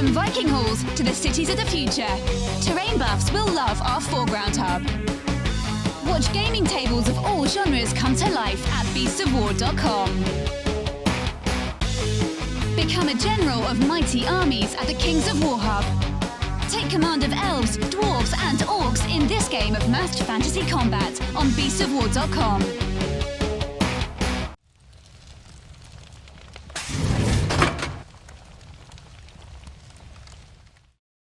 From Viking halls to the cities of the future, terrain buffs will love our foreground hub. Watch gaming tables of all genres come to life at beastsofwar.com. Become a general of mighty armies at the Kings of War hub. Take command of elves, dwarves and orcs in this game of massed fantasy combat on beastsofwar.com.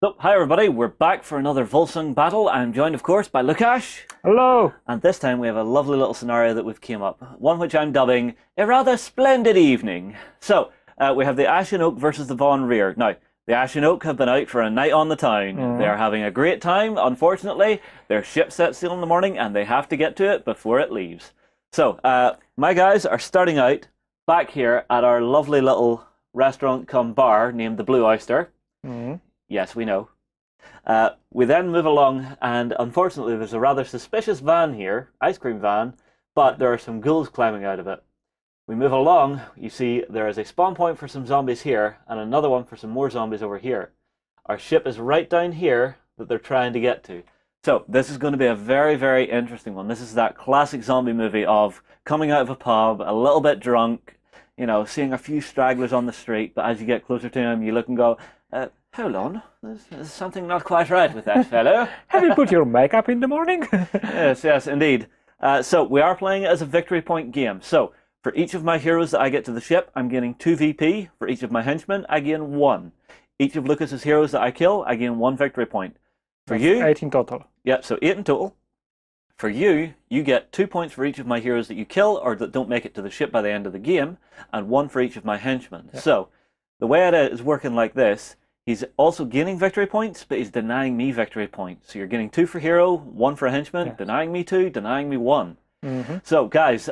So, hi everybody, we're back for another Wolsung battle. I'm joined of course by Lukasz. Hello! And this time we have a lovely little scenario that we've came up, one which I'm dubbing a rather splendid evening. So, we have the Ashen Oak versus the Ven Rier. Now, the Ashen Oak have been out for a night on the town. They are having a great time. Unfortunately, their ship sets sail in the morning and they have to get to it before it leaves. So, my guys are starting out back here at our lovely little restaurant cum bar named the Blue Oyster. Yes, we know. We then move along, and unfortunately there's a rather suspicious van here, ice cream van, but there are some ghouls climbing out of it. We move along, you see there is a spawn point for some zombies here, and another one for some more zombies over here. Our ship is right down here that they're trying to get to. So this is going to be a very, very interesting one. This is that classic zombie movie of coming out of a pub, a little bit drunk, you know, seeing a few stragglers on the street, but as you get closer to them, you look and go, hold on, there's something not quite right with that fellow. Have you put your makeup in the morning? Yes, yes, indeed. So we are playing it as a victory point game. So for each of my heroes that I get to the ship, I'm gaining 2 VP. For each of my henchmen, I gain 1. Each of Lukasz's heroes that I kill, I gain 1 victory point. For That's you... 8 in total. Yeah, so 8 in total. For you, you get 2 points for each of my heroes that you kill or that don't make it to the ship by the end of the game, and 1 for each of my henchmen. Yeah. So the way it is working like this, he's also gaining victory points, but he's denying me victory points. So you're getting 2 for hero, 1 for a henchman, yes. Denying me 2, denying me 1. So guys,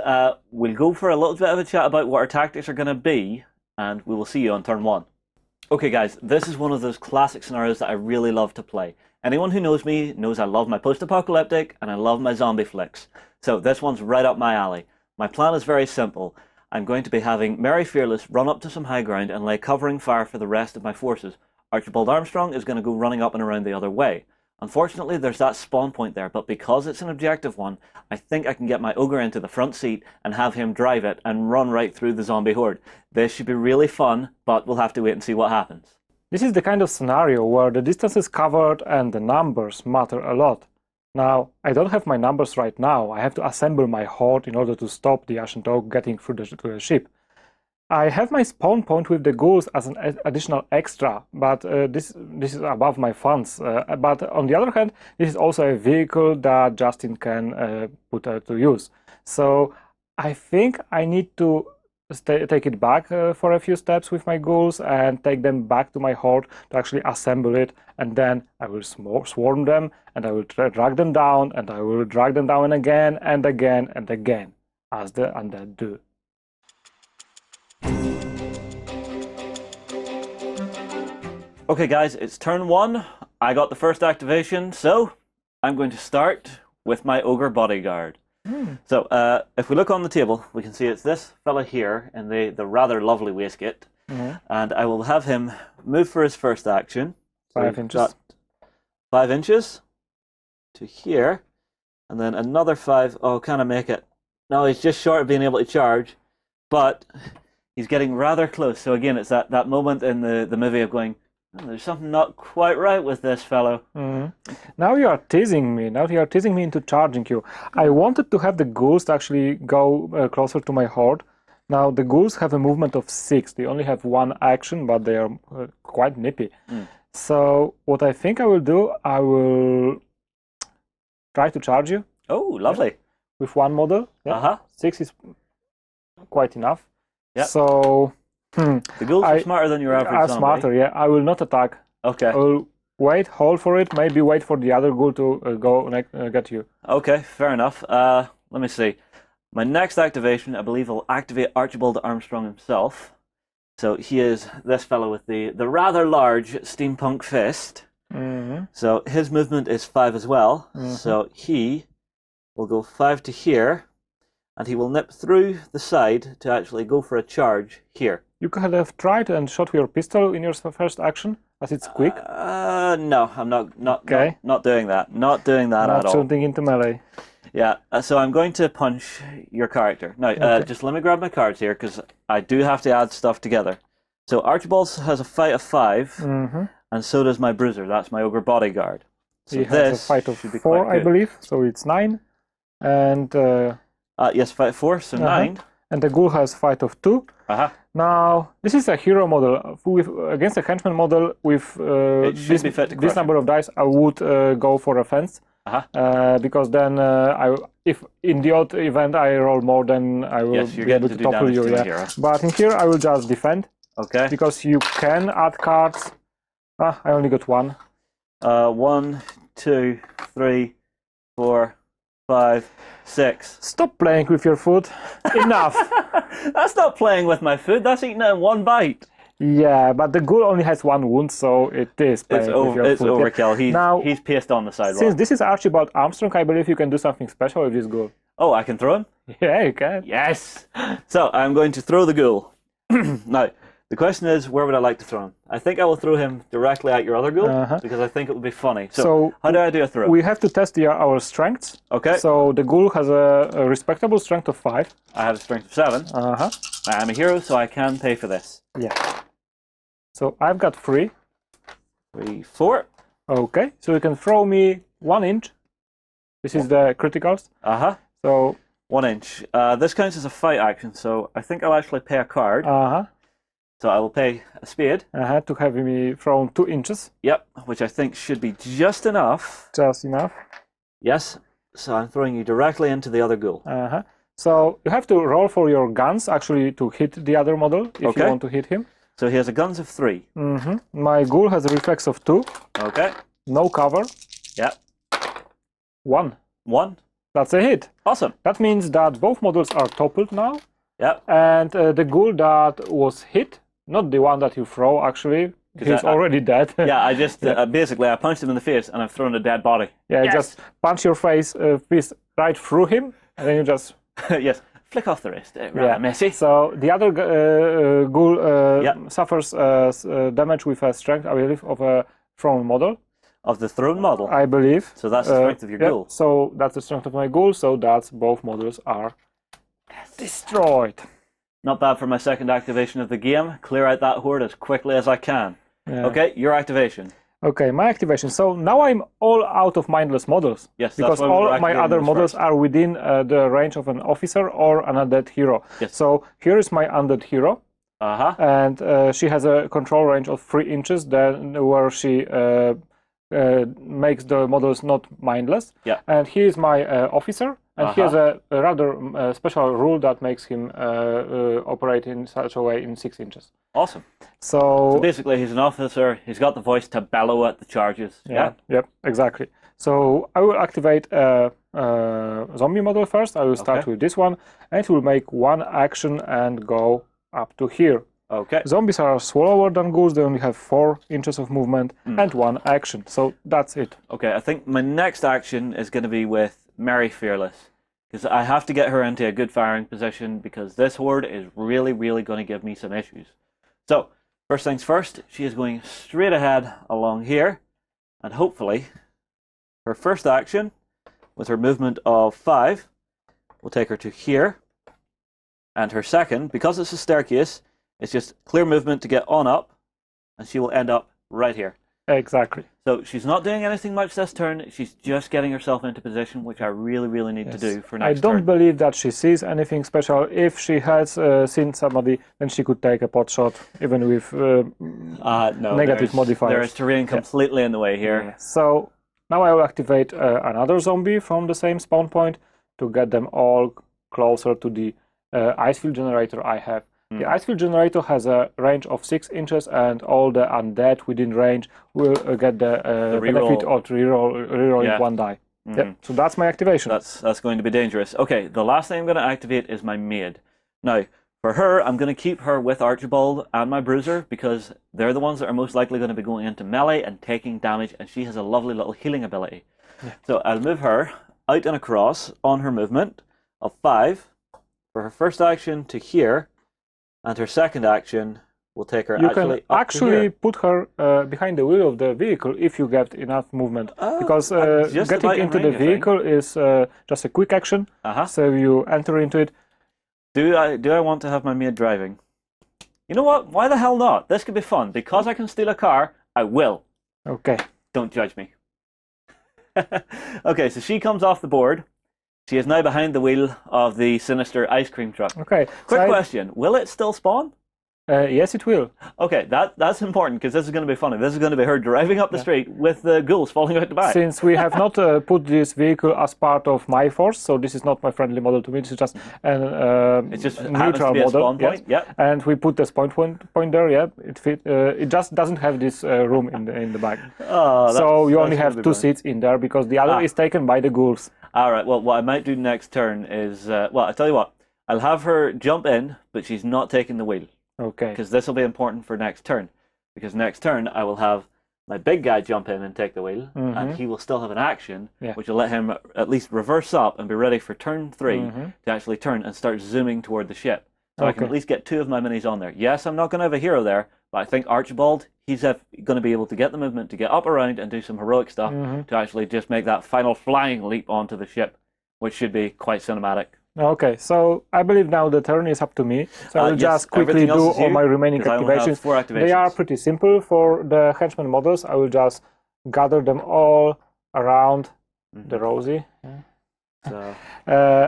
we'll go for a little bit of a chat about what our tactics are going to be, and we will see you on turn 1. Okay guys, this is one of those classic scenarios that I really love to play. Anyone who knows me knows I love my post-apocalyptic and I love my zombie flicks. So this one's right up my alley. My plan is very simple. I'm going to be having Mary Fearless run up to some high ground and lay covering fire for the rest of my forces. Archibald Armstrong is going to go running up and around the other way. Unfortunately, there's that spawn point there, but because it's an objective one, I think I can get my ogre into the front seat and have him drive it and run right through the zombie horde. This should be really fun, but we'll have to wait and see what happens. This is the kind of scenario where the distance is covered and the numbers matter a lot. Now, I don't have my numbers right now. I have to assemble my horde in order to stop the Ashen Oak getting through to the ship. I have my spawn point with the ghouls as an additional extra, but this is above my funds. But on the other hand, this is also a vehicle that Justin can put to use. So I think I need to take it back for a few steps with my ghouls and take them back to my horde to actually assemble it, and then I will swarm them and I will drag them down and I will drag them down again and again and again, as the undead do. Okay guys, it's turn 1. I got the first activation, so I'm going to start with my ogre bodyguard. So if we look on the table, we can see it's this fella here in the rather lovely waistcoat, and I will have him move for his first action. 5 inches. Got 5 inches to here, and then another 5. Oh, can I make it? No, he's just short of being able to charge, but he's getting rather close. So again, it's that moment in the movie of going, oh, there's something not quite right with this fellow. Now you are teasing me. Now you are teasing me into charging you. I wanted to have the ghouls to actually go closer to my horde. Now the ghouls have a movement of 6. They only have 1 action, but they are quite nippy. So what I think I will do, I will try to charge you. Oh, lovely. With 1 model. 6 is quite enough. So the ghouls are smarter than your average zombie. Smarter, yeah. I will not attack. Okay. I will wait, hold for it, maybe wait for the other ghoul to go get you. Okay, fair enough. Let me see. My next activation, I believe, will activate Archibald Armstrong himself. So he is this fellow with the rather large steampunk fist. So his movement is 5 as well. So he will go 5 to here, and he will nip through the side to actually go for a charge here. You could have tried and shot your pistol in your first action. as it's quick. No, I'm not Okay. not doing that. Not doing that Not at all. shooting into melee. Yeah, so I'm going to punch your character. Now, Okay. just let me grab my cards here, because I do have to add stuff together. So Archibald has a fight of 5, Mm-hmm. and so does my bruiser. That's my ogre bodyguard. So He has a fight of should be 4, quite I good. believe, so it's 9. And Yes, fight 4, so 9. and the ghoul has fight of 2. Uh-huh. Now, this is a hero model. Against a henchman model with should be fit to this crush number of dice, I would go for offense. Uh-huh. Because then, if in the odd event I roll more, then I will Yes, you're be able getting to to do topple damage you. to the Yeah. hero. But in here, I will just defend Okay. because you can add cards. I only got 1. 1, 2, 3, 4, 5, 6. Stop playing with your food. Enough. That's not playing with my food. That's eating it in one bite. Yeah, but the ghoul only has 1 wound, so it is playing with your It's food. Yeah. overkill. He's pissed on the sidewalk. Since this is Archibald Armstrong, I believe you can do something special with this ghoul. Oh, I can throw him? Yeah, you can. Yes! So, I'm going to throw the ghoul. Now, the question is, where would I like to throw him? I think I will throw him directly at your other ghoul, because I think it would be funny. So how do I do a throw? We have to test our strengths. Okay. So the ghoul has a respectable strength of 5. I have a strength of 7. I am a hero, so I can pay for this. Yeah. So I've got 3. 3, 4. Okay, so you can throw me 1 inch. This is the criticals. So 1 inch. This counts as a fight action, so I think I'll actually pay a card. So I will pay a spade. To have me thrown 2 inches. Yep, which I think should be just enough. Just enough. Yes. So I'm throwing you directly into the other ghoul. So you have to roll for your guns actually to hit the other model if you want to hit him. So he has a guns of 3. My ghoul has a reflex of 2. Okay. No cover. Yep. 1. 1. That's a hit. Awesome. That means that both models are toppled now. Yep. And the ghoul that was hit, not the one that you throw actually, he's already dead. Yeah, I just basically I punched him in the face and I've thrown a dead body. Yeah, just punch your fist right through him, and then you just yes, flick off the wrist. Rather messy. So the other ghoul suffers damage with a strength, I believe, of a thrown model. Of the thrown model? I believe. So that's the strength of your ghoul. So that's the strength of my ghoul, so that's both models are destroyed. Not bad for my second activation of the game. Clear out that horde as quickly as I can. Okay, your activation. Okay, my activation. So now I'm all out of mindless models. Yes, because all my other models are within the range of an officer or an undead hero. Yes. So here is my undead hero. And she has a control range of 3 inches, then where she makes the models not mindless. Yeah. And he is my officer, and he has a rather special rule that makes him operate in such a way in 6 inches. Awesome. So basically, he's an officer. He's got the voice to bellow at the charges. Yeah. Yep. Exactly. So I will activate a zombie model first. I will start with this one, and it will make 1 action and go up to here. Okay. Zombies are slower than ghouls. They only have 4 inches of movement and 1 action. So that's it. Okay, I think my next action is going to be with Mary Fearless, because I have to get her into a good firing position, because this horde is really, really going to give me some issues. So, first things first, she is going straight ahead along here, and hopefully her first action, with her movement of 5, will take her to here, and her second, because it's a staircase, it's just clear movement to get on up, and she will end up right here. Exactly. So she's not doing anything much this turn, she's just getting herself into position, which I really, really need to do for next turn. I don't believe that she sees anything special. If she has seen somebody, then she could take a pot shot, even with negative modifiers. There is terrain completely in the way here. Yeah. So now I will activate another zombie from the same spawn point to get them all closer to the ice field generator I have. The ice field generator has a range of 6 inches, and all the undead within range will get the benefit of rerolling 1 die. So that's my activation. That's going to be dangerous. Okay, the last thing I'm going to activate is my maid. Now, for her, I'm going to keep her with Archibald and my bruiser, because they're the ones that are most likely going to be going into melee and taking damage, and she has a lovely little healing ability. So I'll move her out and across on her movement of 5 for her first action to here. And her second action will take her You actually can up to actually here. put her behind the wheel of the vehicle if you get enough movement. Because I'm just getting about in into range, the I think. vehicle is just a quick action. So you enter into it. Do I want to have my maid driving? You know what? Why the hell not? This could be fun. Because I can steal a car, I will. Okay. Don't judge me. Okay, so she comes off the board. She is now behind the wheel of the sinister ice cream truck. Okay. Quick question. Will it still spawn? Yes, it will. Okay, that's important because this is going to be funny. This is going to be her driving up the street with the ghouls falling out the back. Since we have not put this vehicle as part of my force, so this is not my friendly model to me. This is just a It just happens neutral to be a model. spawn point. Yes. Yep. And we put the spawn point there. Yeah, it fit. It just doesn't have this room in the back. Oh, So you only that's have gonna be two brilliant. seats in there because the other is taken by the ghouls. All right. Well, what I might do next turn is, well, I tell you what, I'll have her jump in, but she's not taking the wheel. Okay. Because this will be important for next turn. Because next turn I will have my big guy jump in and take the wheel, and he will still have an action, which will let him at least reverse up and be ready for turn 3 to actually turn and start zooming toward the ship. So I can at least get 2 of my minis on there. Yes, I'm not going to have a hero there, but I think Archibald, he's going to be able to get the movement to get up around and do some heroic stuff to actually just make that final flying leap onto the ship, which should be quite cinematic. Okay, so I believe now the turn is up to me. So I will just quickly do all my remaining activations. 4 activations. They are pretty simple for the henchman models. I will just gather them all around the Rosie. So.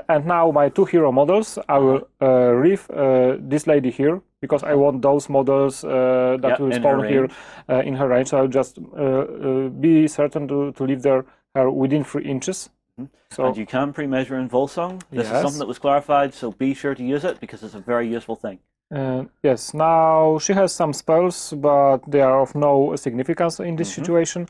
And now my 2 hero models, I will reef this lady here because I want those models that will spawn here in her range. So I'll just be certain to leave her within 3 inches. So, and you can pre-measure in Wolsung. This is something that was clarified, so be sure to use it because it's a very useful thing. Yes, now she has some spells, but they are of no significance in this situation.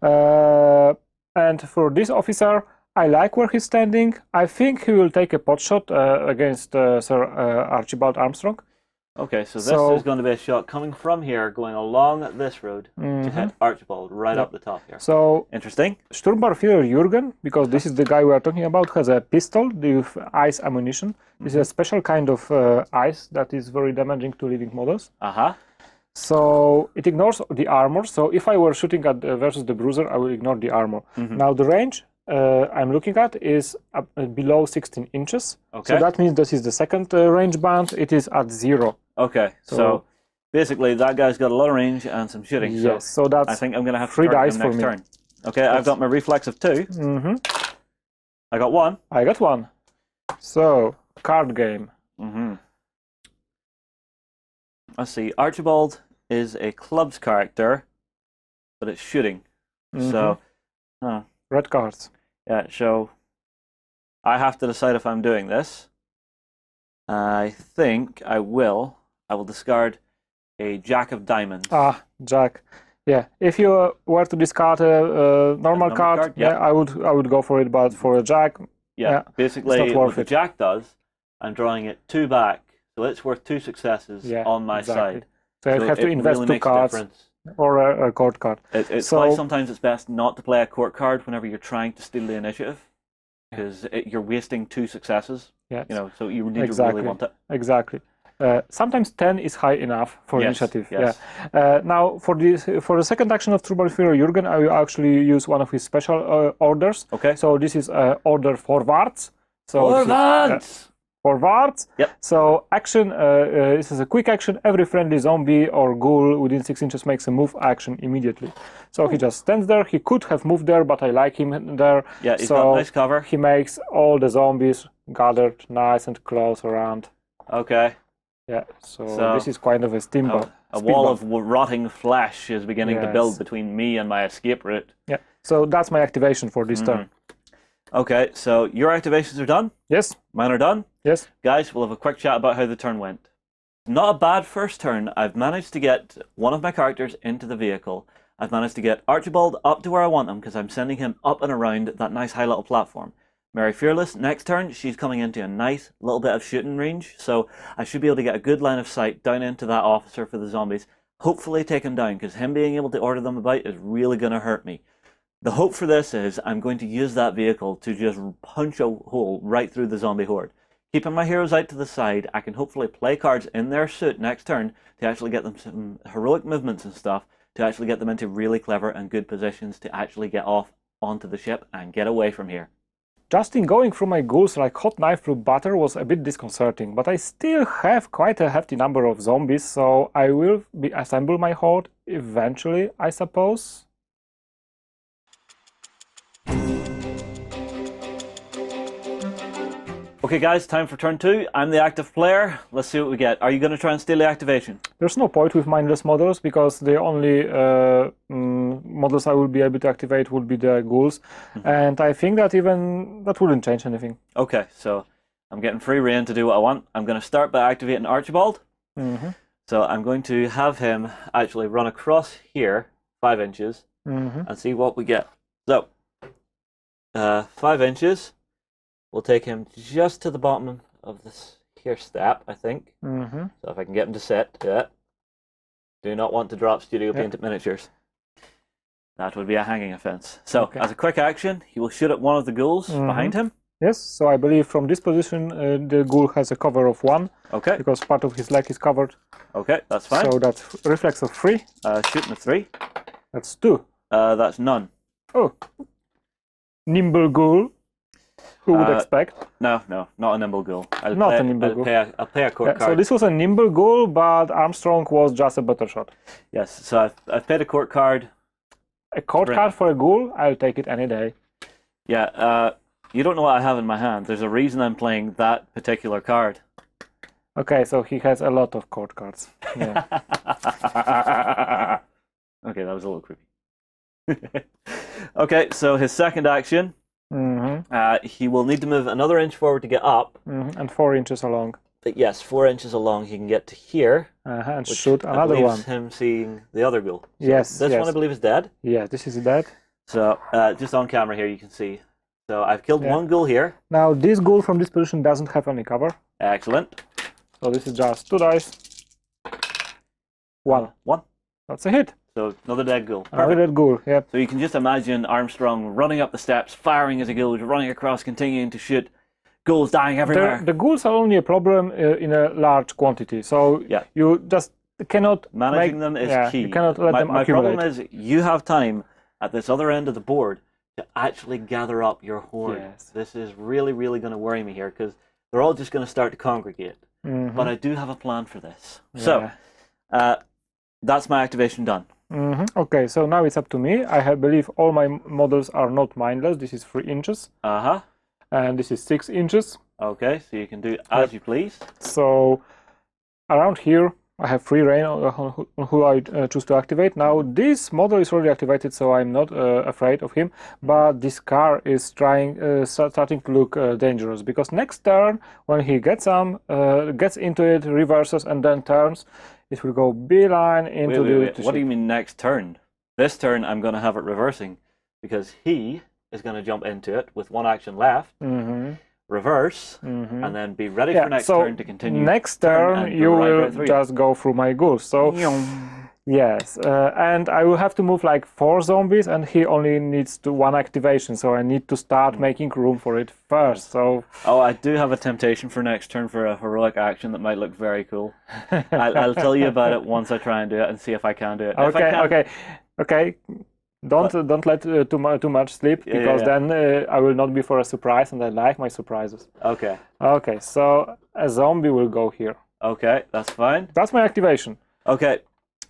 And for this officer, I like where he's standing. I think he will take a pot shot against Sir Archibald Armstrong. Okay, so this is going to be a shot coming from here, going along this road to hit Archibald right up the top here. So interesting. Sturmbannführer Jürgen, because this is the guy we are talking about, has a pistol with ice ammunition. This is a special kind of ice that is very damaging to living models. So it ignores the armor. So if I were shooting at versus the bruiser, I will ignore the armor. Now the range I'm looking at is below 16 inches. So that means this is the second range band. It is at 0. Okay, so basically that guy's got a lot of range and some shooting. Yes, so that's I think I'm going to have to 3 target dice him for next me. turn. Okay, I've got my reflex of 2. I got 1. I got 1. So, card game. Let's see, Archibald is a clubs character, but it's shooting. So, red cards. Yeah, so I have to decide if I'm doing this. I think I will discard a Jack of Diamonds. Jack. Yeah, if you were to discard a normal card, I would go for it, but for a Jack, basically what the Jack does, I'm drawing it 2 back, so it's worth 2 successes on my side. So you have to invest really 2 cards or a court card. It's why sometimes it's best not to play a court card whenever you're trying to steal the initiative, because you're wasting 2 successes. You know, so you need to really want it. Exactly. Sometimes 10 is high enough for initiative. Now, for the second action of Sturmbannführer Jürgen, I will actually use one of his special orders. So this is order forwards. Forwards. So action. This is a quick action. Every friendly zombie or ghoul within 6 inches makes a move action immediately. So he just stands there. He could have moved there, but I like him there. Yeah, he's got nice cover. He makes all the zombies gathered nice and close around. Okay. Yeah, so this is kind of a steamboat. A wall of rotting flesh is beginning to build between me and my escape route. Yeah, so that's my activation for this turn. Okay, so your activations are done? Yes. Mine are done? Yes. Guys, we'll have a quick chat about how the turn went. Not a bad first turn. I've managed to get one of my characters into the vehicle. I've managed to get Archibald up to where I want him because I'm sending him up and around that nice high little platform. Mary Fearless, next turn, she's coming into a nice little bit of shooting range, so I should be able to get a good line of sight down into that officer for the zombies. Hopefully take him down, because him being able to order them about is really going to hurt me. The hope for this is I'm going to use that vehicle to just punch a hole right through the zombie horde. keeping my heroes out to the side, I can hopefully play cards in their suit next turn to actually get them some heroic movements and stuff, to actually get them into really clever and good positions to actually get off onto the ship and get away from here. Just in going through my ghouls like hot knife through butter was a bit disconcerting, but I still have quite a hefty number of zombies, so I will assemble my horde eventually, I suppose. Okay guys, time for turn 2. I'm the active player. Let's see what we get. Are you going to try and steal the activation? There's no point with mindless models, because the only models I will be able to activate would be the ghouls, and I think that even that wouldn't change anything. Okay, so I'm getting free reign to do what I want. I'm going to start by activating Archibald. So I'm going to have him actually run across here 5 inches and see what we get. So 5 inches. We'll take him just to the bottom of this here step, I think. So if I can get him to sit, do not want to drop Studio Painted Miniatures. That would be a hanging offense. So as a quick action, he will shoot at one of the ghouls behind him. Yes, so I believe from this position the ghoul has a cover of 1. Okay. Because part of his leg is covered. Okay, that's fine. So that's reflex of 3. Shooting a 3. That's 2. That's none. Oh. Nimble ghoul. Who would expect? No, not a nimble ghoul. A nimble ghoul. I'll pay a court card. So this was a nimble ghoul, but Armstrong was just a butter shot. Yes, so I've paid a court card. A court card for a ghoul? I'll take it any day. Yeah, you don't know what I have in my hand. There's a reason I'm playing that particular card. Okay, so he has a lot of court cards. Yeah. Okay, that was a little creepy. Okay, so his second action. He will need to move another inch forward to get up. And 4 inches along. But yes, 4 inches along he can get to here. And shoot another one. Him seeing the other ghoul. So yes. This one I believe is dead. Yeah, this is dead. So just on camera here you can see. So I've killed one ghoul here. Now this ghoul from this position doesn't have any cover. Excellent. So this is just 2 dice. 1. 1. That's a hit. So another dead ghoul. Another dead ghoul, yeah. So you can just imagine Armstrong running up the steps, firing as a ghoul, running across, continuing to shoot, ghouls dying everywhere. The ghouls are only a problem in a large quantity, so you just cannot managing them is key. You cannot let them my accumulate. problem is you have time at this other end of the board to actually gather up your horde. Yes. This is really, really going to worry me here because they're all just going to start to congregate. But I do have a plan for this. So that's my activation done. Okay, so now it's up to me. I believe all my models are not mindless. This is 3 inches. And this is 6 inches. Okay, so you can do as you please. So around here I have free reign on who I choose to activate. Now this model is already activated, so I'm not afraid of him. But this car is starting to look dangerous, because next turn when he gets into it, reverses and then turns, it will go beeline into the What do you mean next turn? This turn I'm going to have it reversing, because he is going to jump into it with 1 action left, reverse, and then be ready for next turn to continue. Next turn you will just go through my ghouls. So yes, and I will have to move like 4 zombies, and he only needs 1 activation, so I need to start making room for it first. So I do have a temptation for next turn for a heroic action that might look very cool. I'll tell you about it once I try and do it and see if I can do it. Okay. Don't let too much sleep, because then I will not be for a surprise, and I like my surprises. Okay. Okay, so a zombie will go here. Okay, that's fine. That's my activation. Okay.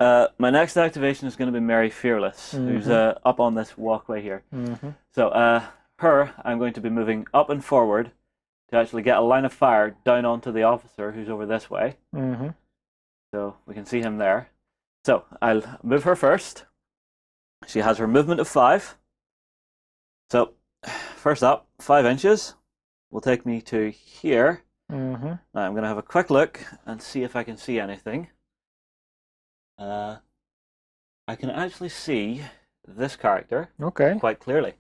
My next activation is going to be Mary Fearless, who's up on this walkway here. So her, I'm going to be moving up and forward to actually get a line of fire down onto the officer who's over this way. So we can see him there. So I'll move her first. She has her movement of 5. So first up, 5 inches will take me to here. Now I'm going to have a quick look and see if I can see anything. I can actually see this character quite clearly.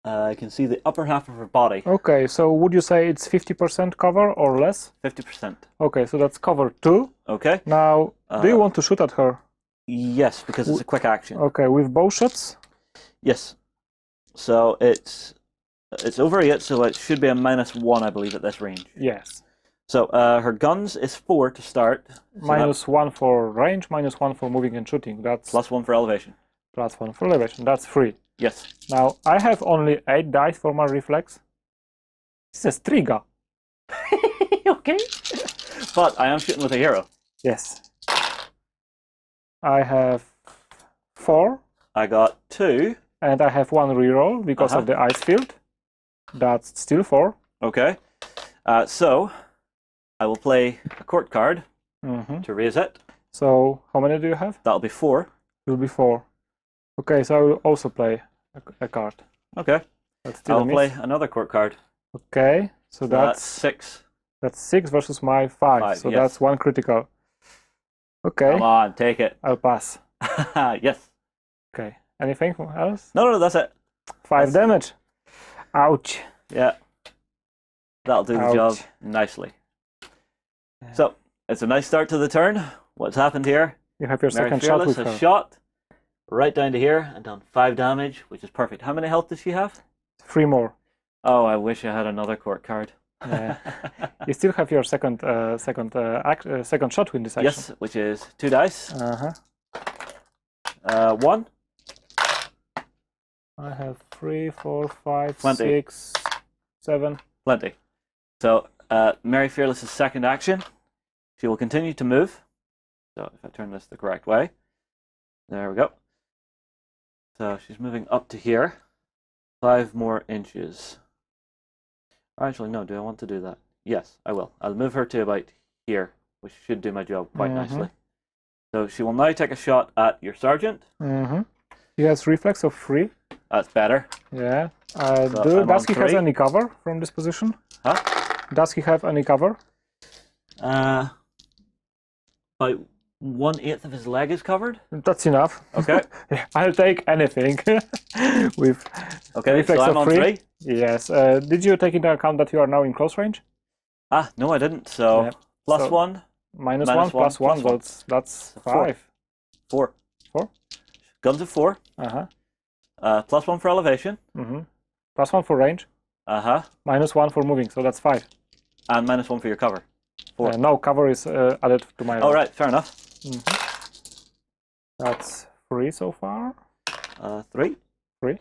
I can see the upper half of her body. Okay, so would you say it's 50% cover or less? 50%. Okay, so that's cover 2. Okay. Now, do you want to shoot at her? Yes, because it's a quick action. Okay, with bow shots? Yes. So it's It's over 8, so it should be a -1, I believe, at this range. Yes. So her guns is 4 to start. So -1 for range, -1 for moving and shooting. That's +1 for elevation. +1 for elevation. That's 3. Yes. Now I have only 8 dice for my reflex. This is trigger. Okay. But I am shooting with a hero. Yes. I have 4. I got 2. And I have 1 reroll because of the ice field. That's still 4. Okay. So I will play a court card to raise it. So how many do you have? That'll be 4. It will be 4. Okay, so I will also play a card. Okay. That's still I'll play another court card. Okay, so that's 6. That's 6 versus my 5. So yes. that's 1 critical. Okay. Come on, take it. I'll pass. Yes. Okay. Anything else? No, that's it. 5 damage. Ouch. Yeah. That'll do the job nicely. So, it's a nice start to the turn. What's happened here? You have your Mary second shot with Fearless her. has shot right down to here and done 5 damage, which is perfect. How many health does she have? 3 more. Oh, I wish I had another court card. Yeah. You still have your second shot with this action. Yes, which is 2 dice. 1. I have 3, 4, 5, 20. 6, 7. Plenty. So, Mary Fearless's second action, she will continue to move. So, if I turn this the correct way, there we go. So, she's moving up to here, 5 more inches. Actually, no, do I want to do that? Yes, I will. I'll move her to about here, which should do my job quite nicely. So, she will now take a shot at your sergeant. He has reflex of 3. That's better. Yeah. So does he have 3. any cover from this position? Huh? Does he have any cover? About 1/8 of his leg is covered. That's enough. Okay. I'll take anything with reflex so I'm of on 3. 3. Yes. Did you take into account that you are now in close range? No, I didn't. So, plus 1. -1, plus 1. That's 5. 4. 4? Guns of 4. Plus 1 for elevation. Plus 1 for range. -1 for moving, so that's 5. And -1 for your cover. 4. No, cover is added to my roll. Oh, right, fair enough. That's 3 so far. 3. 3.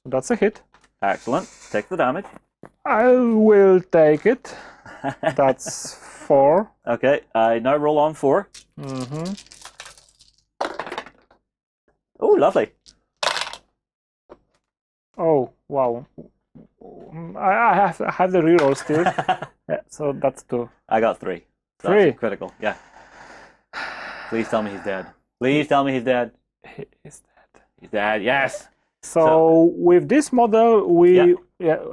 So that's a hit. Excellent. Take the damage. I will take it. That's 4. Okay, I now roll on 4. Oh, lovely. Oh, wow. I have the reroll still. Yeah, so that's 2. I got 3. So 3. That's critical, yeah. Please tell me he's dead. Please tell me he's dead. He is dead. He's dead, yes. So with this model,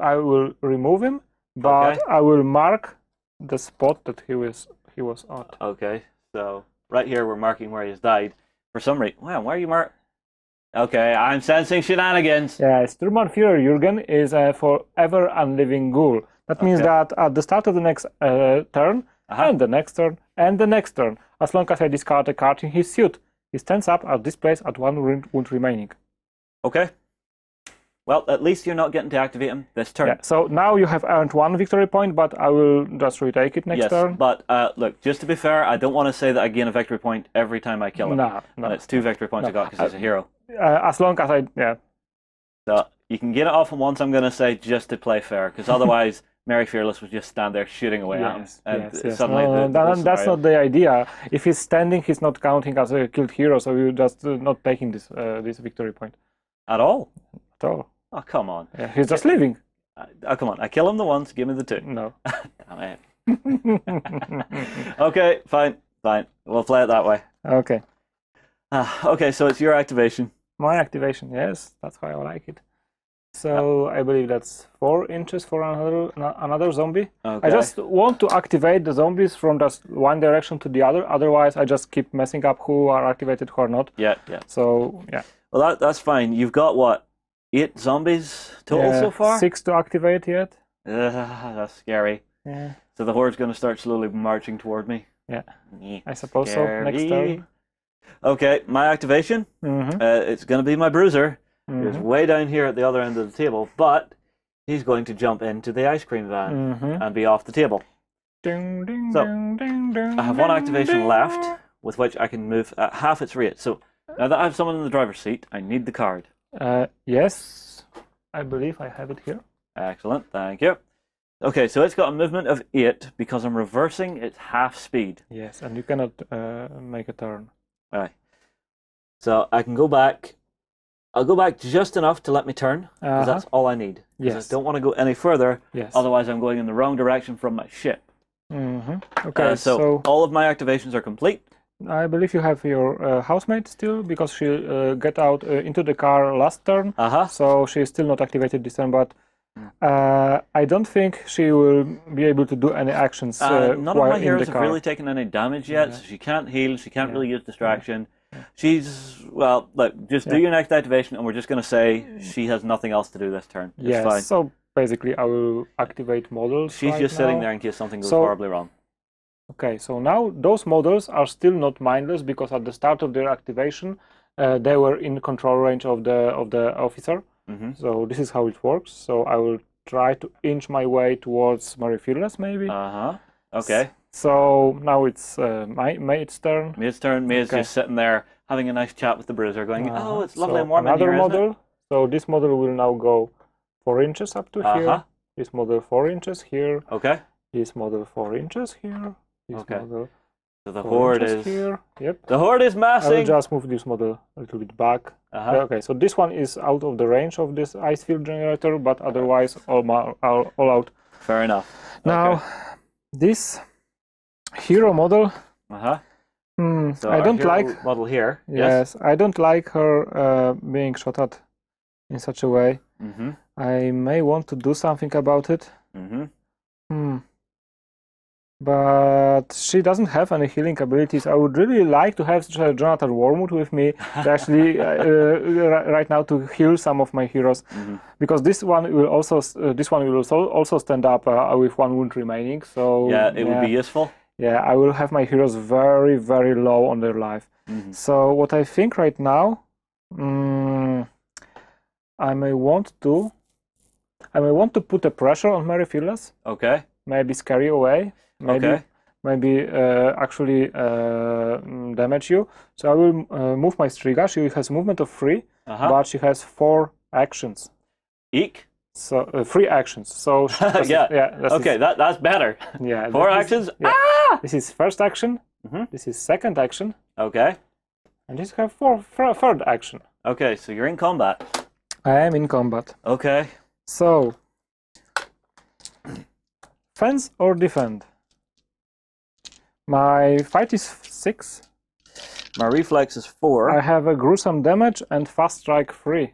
I will remove him, but I will mark the spot that he was at. Okay, so right here we're marking where he has died. For some reason, wow, why are you Okay, I'm sensing shenanigans. Yeah, Sturman Führer Jürgen is a forever unliving ghoul. That means that at the start of the next turn, and the next turn, and the next turn, as long as I discard a card in his suit, he stands up at this place at 1 wound remaining. Okay. Well, at least you're not getting to activate him this turn. Yeah, so now you have earned 1 victory point, but I will just retake it next turn. But look, just to be fair, I don't want to say that I gain a victory point every time I kill him. No. And it's 2 victory points I got because he's a hero. As long as So you can get it off him once, I'm going to say, just to play fair, because otherwise Mary Fearless would just stand there shooting away at him. Yes. Suddenly That's not the idea. If he's standing, he's not counting as a killed hero, so you're just not taking this victory point. At all? At all. Oh, come on. Yeah, he's just leaving. Oh, come on. I kill him the once, give me the 2. No. Damn it. Okay, fine. We'll play it that way. Okay. Okay, so it's your activation. My activation, yes. That's why I like it. So I believe that's 4 inches for another zombie. Okay. I just want to activate the zombies from just one direction to the other. Otherwise, I just keep messing up who are activated, who are not. Yeah. So, yeah. Well, that's fine. You've got, what, 8 zombies total so far? 6 to activate yet. That's scary. Yeah. So the horde's going to start slowly marching toward me. Yeah. I suppose so. Next turn. Okay, my activation. It's going to be my bruiser. It's way down here at the other end of the table, but he's going to jump into the ice cream van Mm-hmm. and be off the table. Ding, ding, So, ding, ding, ding, I have one ding, activation ding. left with which I can move at half its rate. So now that I have someone in the driver's seat, I need the card. Yes, I believe I have it here. Excellent, thank you. Okay, so it's got a movement of 8 because I'm reversing its half speed. Yes, and you cannot make a turn. Right. So I can go back. I'll go back just enough to let me turn, because that's all I need. Yes. I don't want to go any further, Yes. otherwise I'm going in the wrong direction from my ship. Mm-hmm. Okay, so all of my activations are complete. I believe you have your housemate still, because she got out into the car last turn, so she is still not activated this turn, but I don't think she will be able to do any actions None of while my in the heroes have car. really taken any damage yet, so she can't heal, she can't really use distraction. She's, well, look, just do your next activation and we're just going to say she has nothing else to do this turn. It's Yes, fine. so basically I will activate models. She's right just sitting now. there in case something goes horribly wrong. Okay, so now those models are still not mindless because at the start of their activation they were in control range of the officer. So this is how it works. So I will try to inch my way towards Mary Fearless, maybe. Okay. So now it's Mate's turn. Mate's turn. Mate's just sitting there having a nice chat with the Bruiser, going, "Oh, it's lovely so and warm in another here, model. isn't it?" So this model will now go 4 inches up to here. This model 4 inches here. Okay. This model 4 inches here. This model so the horde is here. Yep. The horde is I massing. will just move this model a little bit back. Okay, so this one is out of the range of this ice field generator, but otherwise all out. Fair enough. Now, this hero model. So I don't like model here. Yes, I don't like her being shot at in such a way. I may want to do something about it. But she doesn't have any healing abilities. I would really like to have Jonathan Wormwood with me to actually right now to heal some of my heroes, because this one will also stand up with 1 wound remaining. So it would be useful. Yeah, I will have my heroes very, very low on their life. So what I think right now, I may want to put a pressure on Mary Fearless. Okay. Maybe scare you away. Maybe actually damage you. So I will move my Striga. She has movement of 3, but she has 4 actions. Eek. So 3 actions. So that's better. Yeah. 4 actions. This is first action. This is second action. Okay. And this has third action. Okay, so you're in combat. I am in combat. Okay. So fence or defend? My fight is 6. My reflex is 4. I have a gruesome damage and fast strike 3.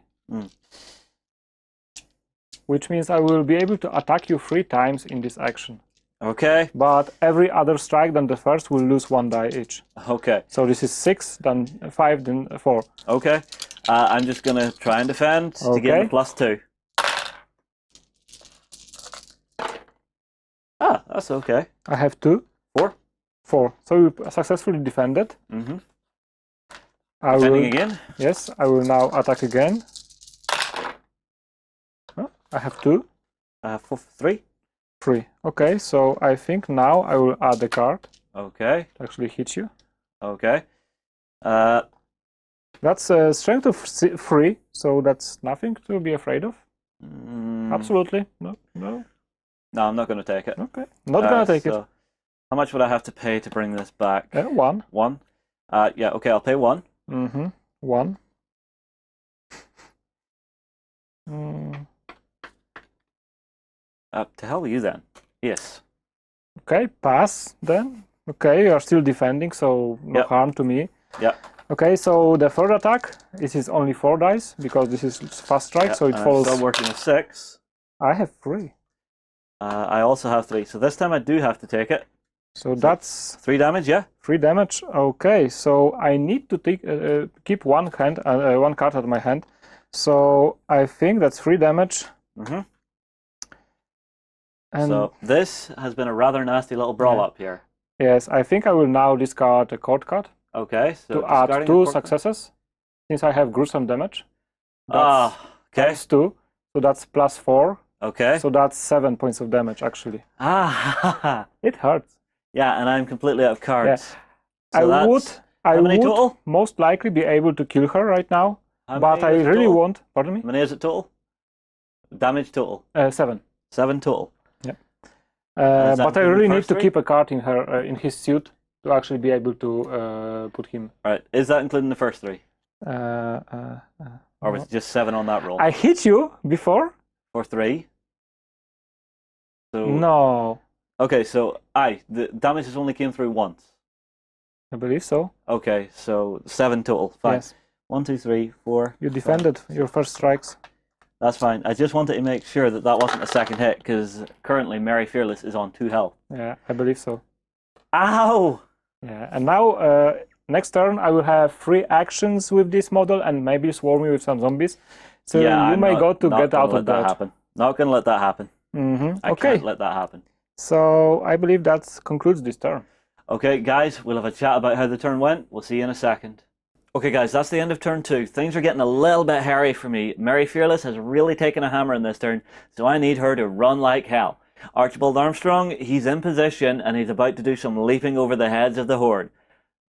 Which means I will be able to attack you 3 times in this action. Okay. But every other strike than the first will lose 1 die each. Okay. So this is 6, then 5, then 4. Okay. I'm just going to try and defend to get the +2. That's okay. I have 2. 4. So you successfully defended. Defending again? Yes, I will now attack again. I have 2. I have 3. 3. Okay, so I think now I will add a card. Okay. To actually hit you. Okay. That's a strength of 3, so that's nothing to be afraid of. Absolutely. No. No, I'm not going to take it. Okay. Not going to take it. How much would I have to pay to bring this back? 1. 1? Yeah, okay, I'll pay 1. 1. To hell with you then. Yes. Okay, pass then. Okay, you are still defending, so no harm to me. Yeah. Okay, so the third attack, this is only 4 dice, because this is fast strike, so it falls... I'm still working with 6. I have 3. I also have 3, so this time I do have to take it. So that's 3 damage, yeah? 3 damage. Okay, so I need to take keep one card at my hand. So I think that's 3 damage. And so this has been a rather nasty little brawl up here. Yes, I think I will now discard a court card. Okay, so to add 2 successes, since I have gruesome damage. Okay. That's 2, so that's +4. Okay. So that's 7 points of damage, actually. Ah, It hurts. yeah, and I'm completely out of cards. Yeah. So I how many would total? most likely be able to kill her right now, How but many I is it really total? want. Pardon me. How many is it total? Damage total. 7. 7 total. Yeah. Is that But I including the really need first to three? keep a card in her in his suit to actually be able to put him. Right. Is that including the first 3? Uh, Or was it just 7 on that roll? I hit you before. Or 3? So No, okay, so the damage has only came through once. I believe so. Okay, so 7 total. Fine. Yes. 1, 2, 3, 4. You defended your first strikes. That's fine. I just wanted to make sure that that wasn't a second hit because currently Mary Fearless is on 2 health. Yeah, I believe so. Ow! Yeah, and now next turn I will have 3 actions with this model and maybe swarm you with some zombies. So yeah, you I'm may not, go to not get gonna out let of that that. happen. Not gonna let that happen. I Okay, can't let that happen. so I believe that concludes this turn. Okay, guys, we'll have a chat about how the turn went. We'll see you in a second. Okay, guys, that's the end of turn 2. Things are getting a little bit hairy for me. Mary Fearless has really taken a hammer in this turn, so I need her to run like hell. Archibald Armstrong, he's in position and he's about to do some leaping over the heads of the horde.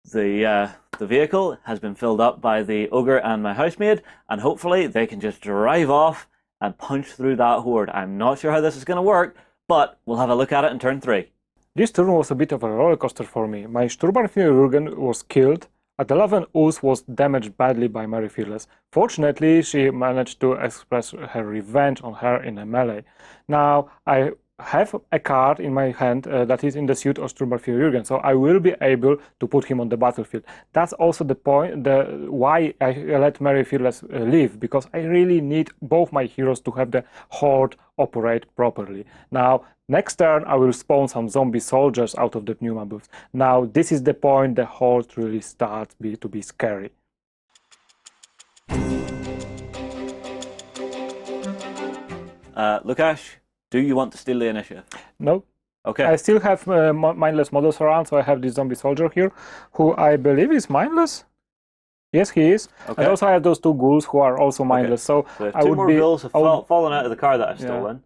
The vehicle has been filled up by the ogre and my housemaid, and hopefully they can just drive off and punch through that horde. I'm not sure how this is going to work, but we'll have a look at it in turn 3. This turn was a bit of a roller coaster for me. My Sturmbannführer was killed. At 11, Us was damaged badly by Mary Fearless. Fortunately, she managed to express her revenge on her in a melee. Now, I have a card in my hand that is in the suit of Sturmbannführer, so I will be able to put him on the battlefield. That's also the point, why I let Mary Fearless live, because I really need both my heroes to have the horde operate properly. Now, next turn I will spawn some zombie soldiers out of the pneuma booths. Now, this is the point the horde really starts to be scary. Lukasz, do you want to steal the initiative? No. Okay. I still have mindless models around, so I have this zombie soldier here, who I believe is mindless. Yes, he is. Okay. And also I have those 2 ghouls who are also mindless. So if I 2 would more be ghouls have fallen out of the car that I've Yeah. stolen.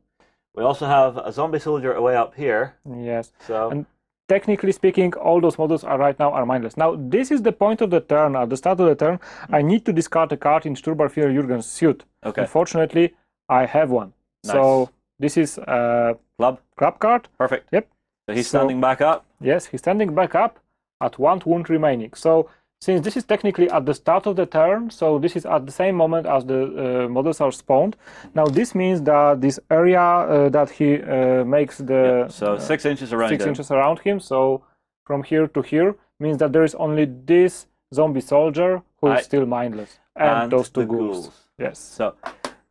We also have a zombie soldier away up here. Yes. So And technically speaking, all those models are right now are mindless. Now, this is the point of the turn. At the start of the turn, I need to discard a card in Sturmbannführer suit. okay. Unfortunately, I have one. Nice. So this is a club card. Perfect. Yep. So he's standing back up. Yes, he's standing back up at 1 wound remaining. So since this is technically at the start of the turn, so this is at the same moment as the models are spawned. Now this means that this area that he makes the So 6 inches around 6 him. inches around him, so from here to here, means that there is only this zombie soldier who is still mindless, and those 2 the ghouls. Yes. So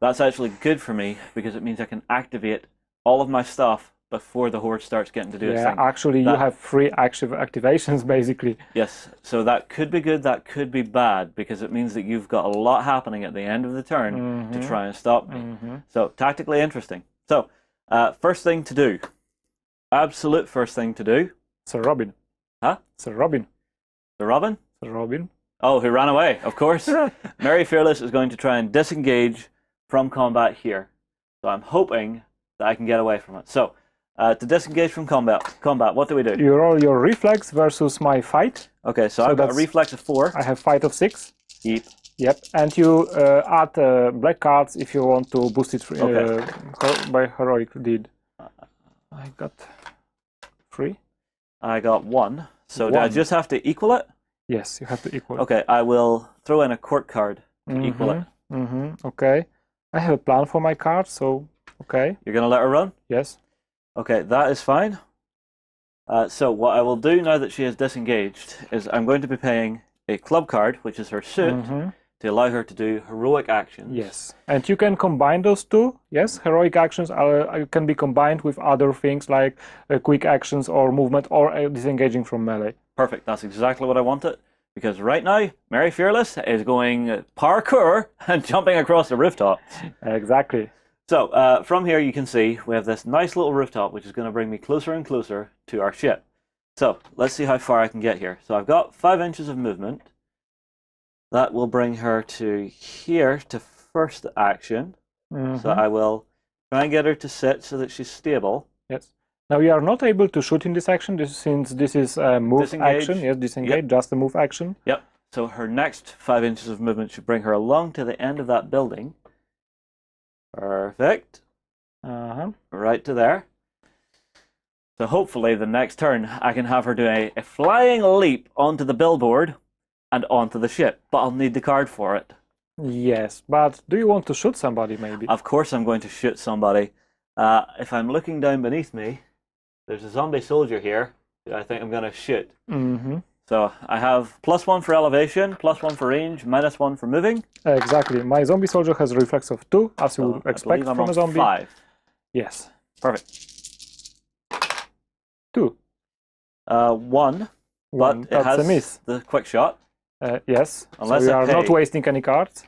that's actually good for me because it means I can activate all of my stuff before the horde starts getting to do its Yeah, thing. actually you have 3 active activations basically. Yes, so that could be good, that could be bad, because it means that you've got a lot happening at the end of the turn to try and stop me. So tactically interesting. So first thing to do, absolute first thing to do. Sir Robin. Huh? Sir Robin. The Robin? Sir Robin. Oh, who ran away, of course. Mary Fearless is going to try and disengage from combat here. So I'm hoping that I can get away from it. So to disengage from combat, what do we do? You roll your reflex versus my fight. Okay, so I've got a reflex of 4. I have fight of 6. Yep. Yep, and you add black cards if you want to boost it by heroic deed. I got 3. I got 1. So do I just have to equal it? Yes, you have to equal it. Okay, I will throw in a court card to equal it. Okay. I have a plan for my card, so okay. You're going to let her run? Yes. Okay, that is fine. So what I will do now that she is disengaged is I'm going to be paying a club card, which is her suit, to allow her to do heroic actions. Yes, and you can combine those 2. Yes, heroic actions can be combined with other things like quick actions or movement or disengaging from melee. Perfect, that's exactly what I wanted. Because right now, Mary Fearless is going parkour and jumping across the rooftop. Exactly. So from here you can see we have this nice little rooftop which is going to bring me closer and closer to our ship. So let's see how far I can get here. So I've got 5 inches of movement. That will bring her to here to first action. So I will Try and get her to sit so that she's stable. Yes. Now we are not able to shoot in this action since this is a move Disengage. action. Yes, disengage, Yep. just a move action. Yep. So her next 5 inches of movement should bring her along to the end of that building. Perfect. Right to there. So hopefully the next turn I can have her do a flying leap onto the billboard and onto the ship, but I'll need the card for it. Yes, but do you want to shoot somebody maybe? Of course I'm going to shoot somebody. If I'm looking down beneath me, there's a zombie soldier here that I think I'm going to shoot. So I have +1 for elevation, +1 for range, -1 for moving. Exactly. My zombie soldier has a reflex of 2, as you would expect I'm from a on zombie. 5. Yes. Perfect. 2. 1, but it That's has a miss. the quick shot. Yes. Unless so we I are not pay. wasting any cards.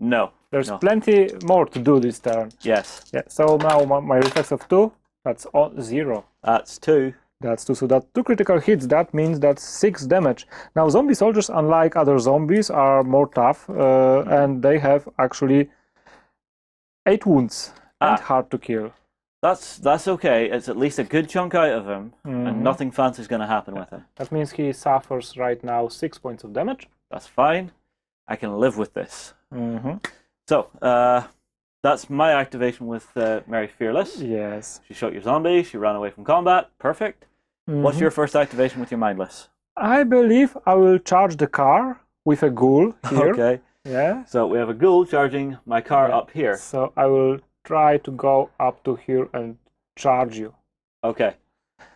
No. There's No. plenty more to do this turn. Yes. Yeah. So now my reflex of 2, that's 0. That's 2. That's 2. So that's 2 critical hits. That means that's 6 damage. Now zombie soldiers, unlike other zombies, are more tough, and they have actually 8 wounds and hard to kill. That's okay. It's at least a good chunk out of him, and nothing fancy is going to happen with him. That means he suffers right now 6 points of damage. That's fine. I can live with this. So, that's my activation with Mary Fearless. Yes. She shot your zombie, she ran away from combat. Perfect. What's your first activation with your Mindless? I believe I will charge the car with a ghoul here. Okay. Yeah. So we have a ghoul charging my car up here. So I will try to go up to here and charge you. Okay.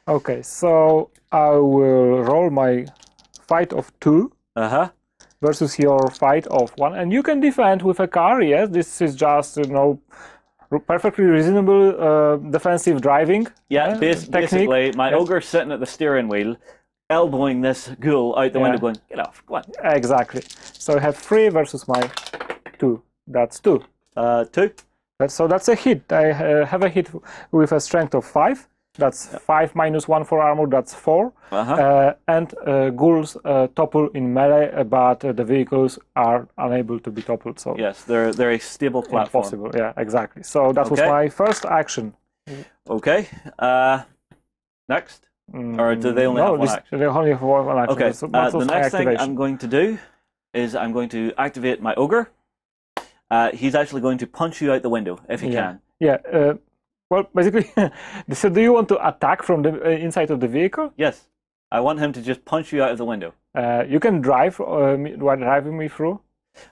Okay, so I will roll my fight of 2 versus your fight of 1. And you can defend with a car, yes? This is just, perfectly reasonable defensive driving. Yeah, basically, my ogre's sitting at the steering wheel, elbowing this ghoul out the window, going, get off, go on. Exactly. So I have 3 versus my 2. That's 2. 2. So that's a hit. I have a hit with a strength of 5. That's 5 minus 1 for armor, that's 4. And ghouls topple in melee, but the vehicles are unable to be toppled. So yes, they're a stable platform. Impossible, yeah, exactly. So that was my first action. Okay. Next? Or do they only have one action? They only have one action. Okay, So the next thing I'm going to do is I'm going to activate my ogre. He's actually going to punch you out the window, if he can. Yeah, well, basically, so do you want to attack from the inside of the vehicle? Yes, I want him to just punch you out of the window. You can driving me through.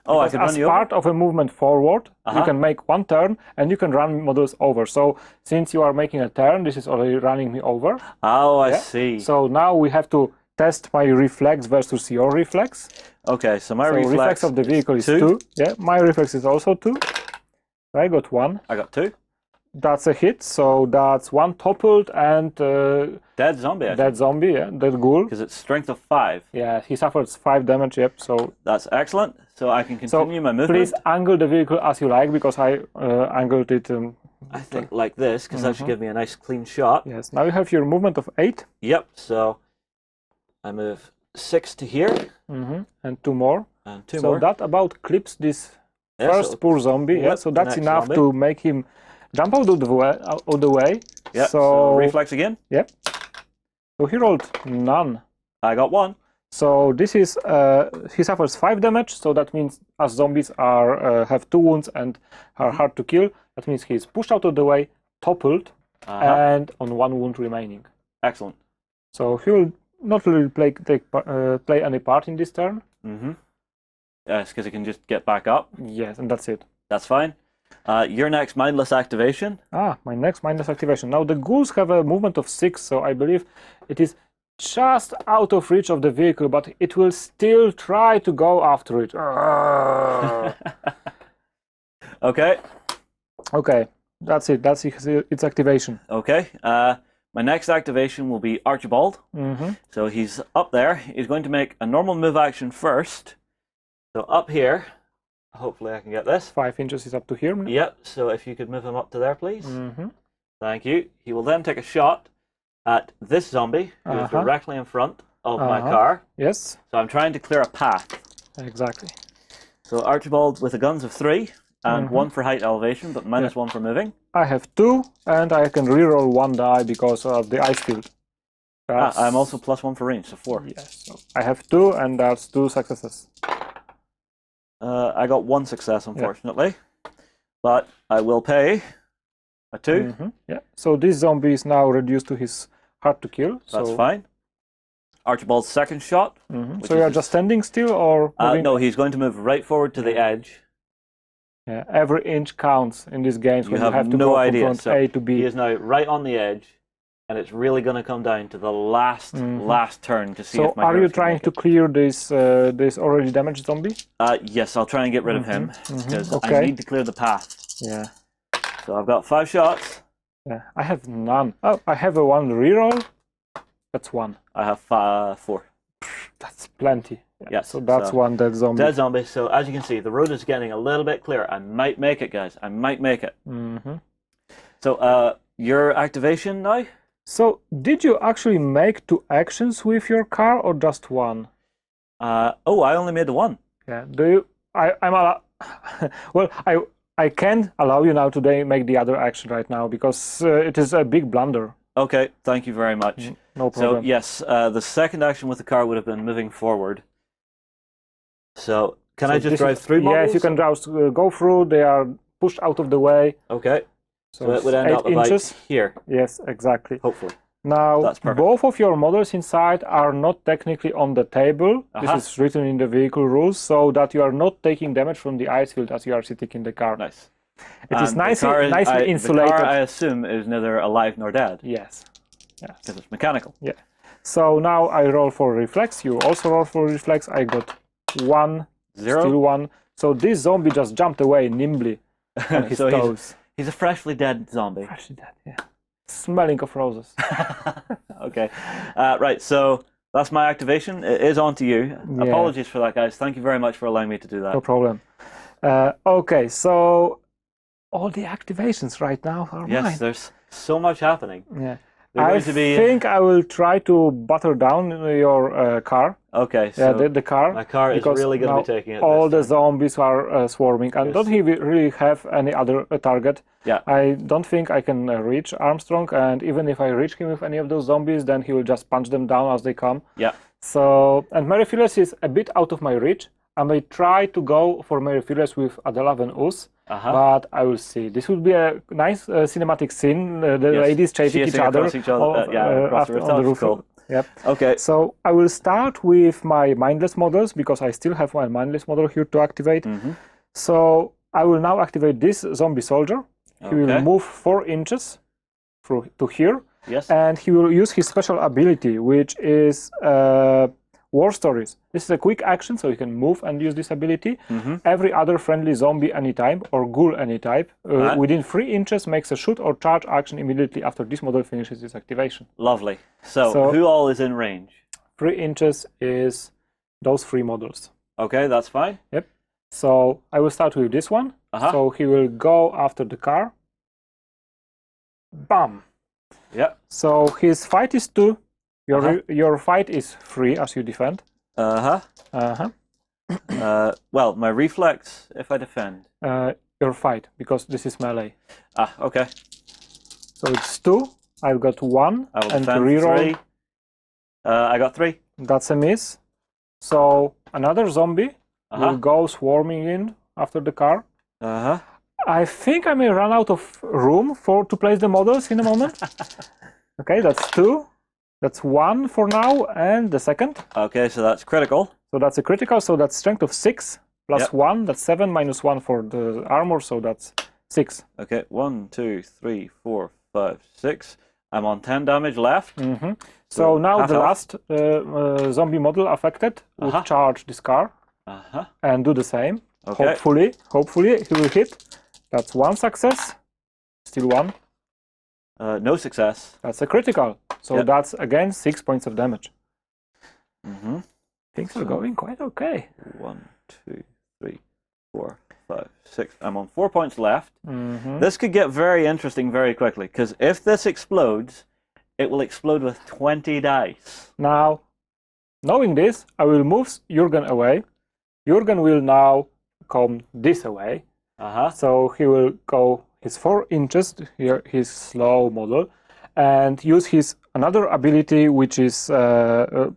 Oh, I can run as you over? part of a movement forward, you can make 1 turn, and you can run models over. So since you are making a turn, this is already running me over. Oh, I see. So now we have to test my reflex versus your reflex. Okay, so my reflex of the vehicle is 2. Yeah, my reflex is also 2. I got 1. I got 2. That's a hit, so that's 1 toppled and dead zombie. Dead zombie, yeah, dead ghoul. Because it's strength of 5. Yeah, he suffers 5 damage. Yep. So that's excellent. So I can continue my movement. Please angle the vehicle as you like, because I angled it. I think like this, because that should give me a nice clean shot. Yes. Now you have your movement of 8. Yep. So I move 6 to here. And 2 more. And 2 more. So that about clips this first poor zombie. Yeah. So that's enough to make him jump out of the way. Yeah. So reflex again. Yep. So he rolled none. I got 1. So this is he suffers 5 damage. So that means as zombies are have 2 wounds and are hard to kill, that means he's pushed out of the way, toppled, and on 1 wound remaining. Excellent. So he will not really play any part in this turn. Yes, because he can just get back up. Yes, and that's it. That's fine. Your next mindless activation. My next mindless activation. Now the ghouls have a movement of 6, so I believe it is just out of reach of the vehicle, but it will still try to go after it. Okay. Okay, that's it. That's its activation. Okay. My next activation will be Archibald. So he's up there. He's going to make a normal move action first. So up here. Hopefully I can get this. 5 inches is up to here. Yep, so if you could move him up to there, please. Thank you. He will then take a shot at this zombie, who is directly in front of my car. Yes. So I'm trying to clear a path. Exactly. So Archibald, with the guns of 3, and 1 for height elevation, but -1 for moving. I have 2, and I can reroll 1 die because of the ice field. I'm also +1 for range, so 4. Yes, so I have 2, and that's 2 successes. I got 1 success, unfortunately, but I will pay a 2. Yeah. So this zombie is now reduced to his hard to kill. That's fine. Archibald's second shot. So you're just standing still, or no, he's going to move right forward to the edge. Yeah, every inch counts in these games. You when have to no go idea. from So A to B. he is now right on the edge, and it's really going to come down to the last turn to see so if my are you heroes can trying make to clear this already damaged zombie? Yes, I'll try and get rid of him because I Okay. need to clear the path. Yeah. So I've got 5 shots. Yeah. I have none. Oh, I have a 1 reroll. That's 1. I have 4. That's plenty. Yeah. Yes, So that's so 1 dead zombie. Dead zombie. So as you can see, the road is getting a little bit clearer. I might make it, guys. I might make it. So your activation now? So did you actually make 2 actions with your car, or just 1? Oh, I only made the 1. Yeah. Do you? I'm well. I can't allow you now to make the other action right now because it is a big blunder. Okay, thank you very much. No problem. So yes, the second action with the car would have been moving forward. So can I just drive through models? Yes, you can go through. They are pushed out of the way. Okay. So it would end 8 up inches. about here. Yes, exactly. Hopefully. Now, That's perfect. both of your models inside are not technically on the table. This is written in the vehicle rules, so that you are not taking damage from the ice field as you are sitting in the car. Nice. It is nicely The insulated. car, I assume, is neither alive nor dead. Yes. Because it's mechanical. Yeah. So now I roll for reflex. You also roll for reflex. I got 1, 0. still 1. So this zombie just jumped away nimbly on his So toes. He's a freshly dead zombie. Freshly dead, yeah. Smelling of roses. Okay. Right, so that's my activation. It is on to you. Yeah. Apologies for that, guys. Thank you very much for allowing me to do that. No problem. Okay, so all the activations right now are Yes, mine. there's so much happening. Yeah. They're I going to be... think I will try to butter down your car. Okay, so Yeah, the car. my car is because really going to now be taking it. all this the zombies are swarming, and Yes. don't he really have any other target? Yeah. I don't think I can reach Armstrong, and even if I reach him with any of those zombies, then he will just punch them down as they come. Yeah. So, and Mary Phyllis is a bit out of my reach. I may try to go for Mary Phyllis with Adela Van Us, but I will see. This would be a nice cinematic scene. The ladies chasing each other, across the rooftop. on the roof. Cool. Yep. Okay. So I will start with my mindless models because I still have one mindless model here to activate. So I will now activate this zombie soldier. He will move 4 inches through to here. Yes. And he will use his special ability, which is War Stories. This is a quick action, so you can move and use this ability. Every other friendly zombie any type or ghoul any type within 3 inches makes a shoot or charge action immediately after this model finishes its activation. Lovely. So who all is in range? 3 inches is those 3 models. Okay, that's fine. Yep. So I will start with this one. So he will go after the car. Bam! Yeah. So his fight is 2. Your fight is 3 as you defend. Well, my reflex if I defend. Your fight, because this is melee. Okay. So it's 2. I've got 1. I will and defend reroll. 3. I got 3. That's a miss. So another zombie will go swarming in after the car. I think I may run out of room to place the models in a moment. Okay, that's 2. That's 1 for now, and the second. Okay, so that's critical. So that's a critical, so that's strength of 6 plus 1, that's 7 minus 1 for the armor, so that's 6. Okay, 1, 2, 3, 4, 5, 6. I'm on 10 damage left. So now half the health. last zombie model affected will charge this car and do the same. Okay. Hopefully he will hit. That's 1 success. Still 1. No success. That's a critical. So that's again 6 points of damage. Things are going quite okay. 1, 2, 3, 4, 5, 6. I'm on 4 points left. This could get very interesting very quickly, because if this explodes, it will explode with 20 dice. Now, knowing this, I will move Jürgen away. Jürgen will now come this away. So he will go his 4 inches, here his slow model, and use his another ability, which is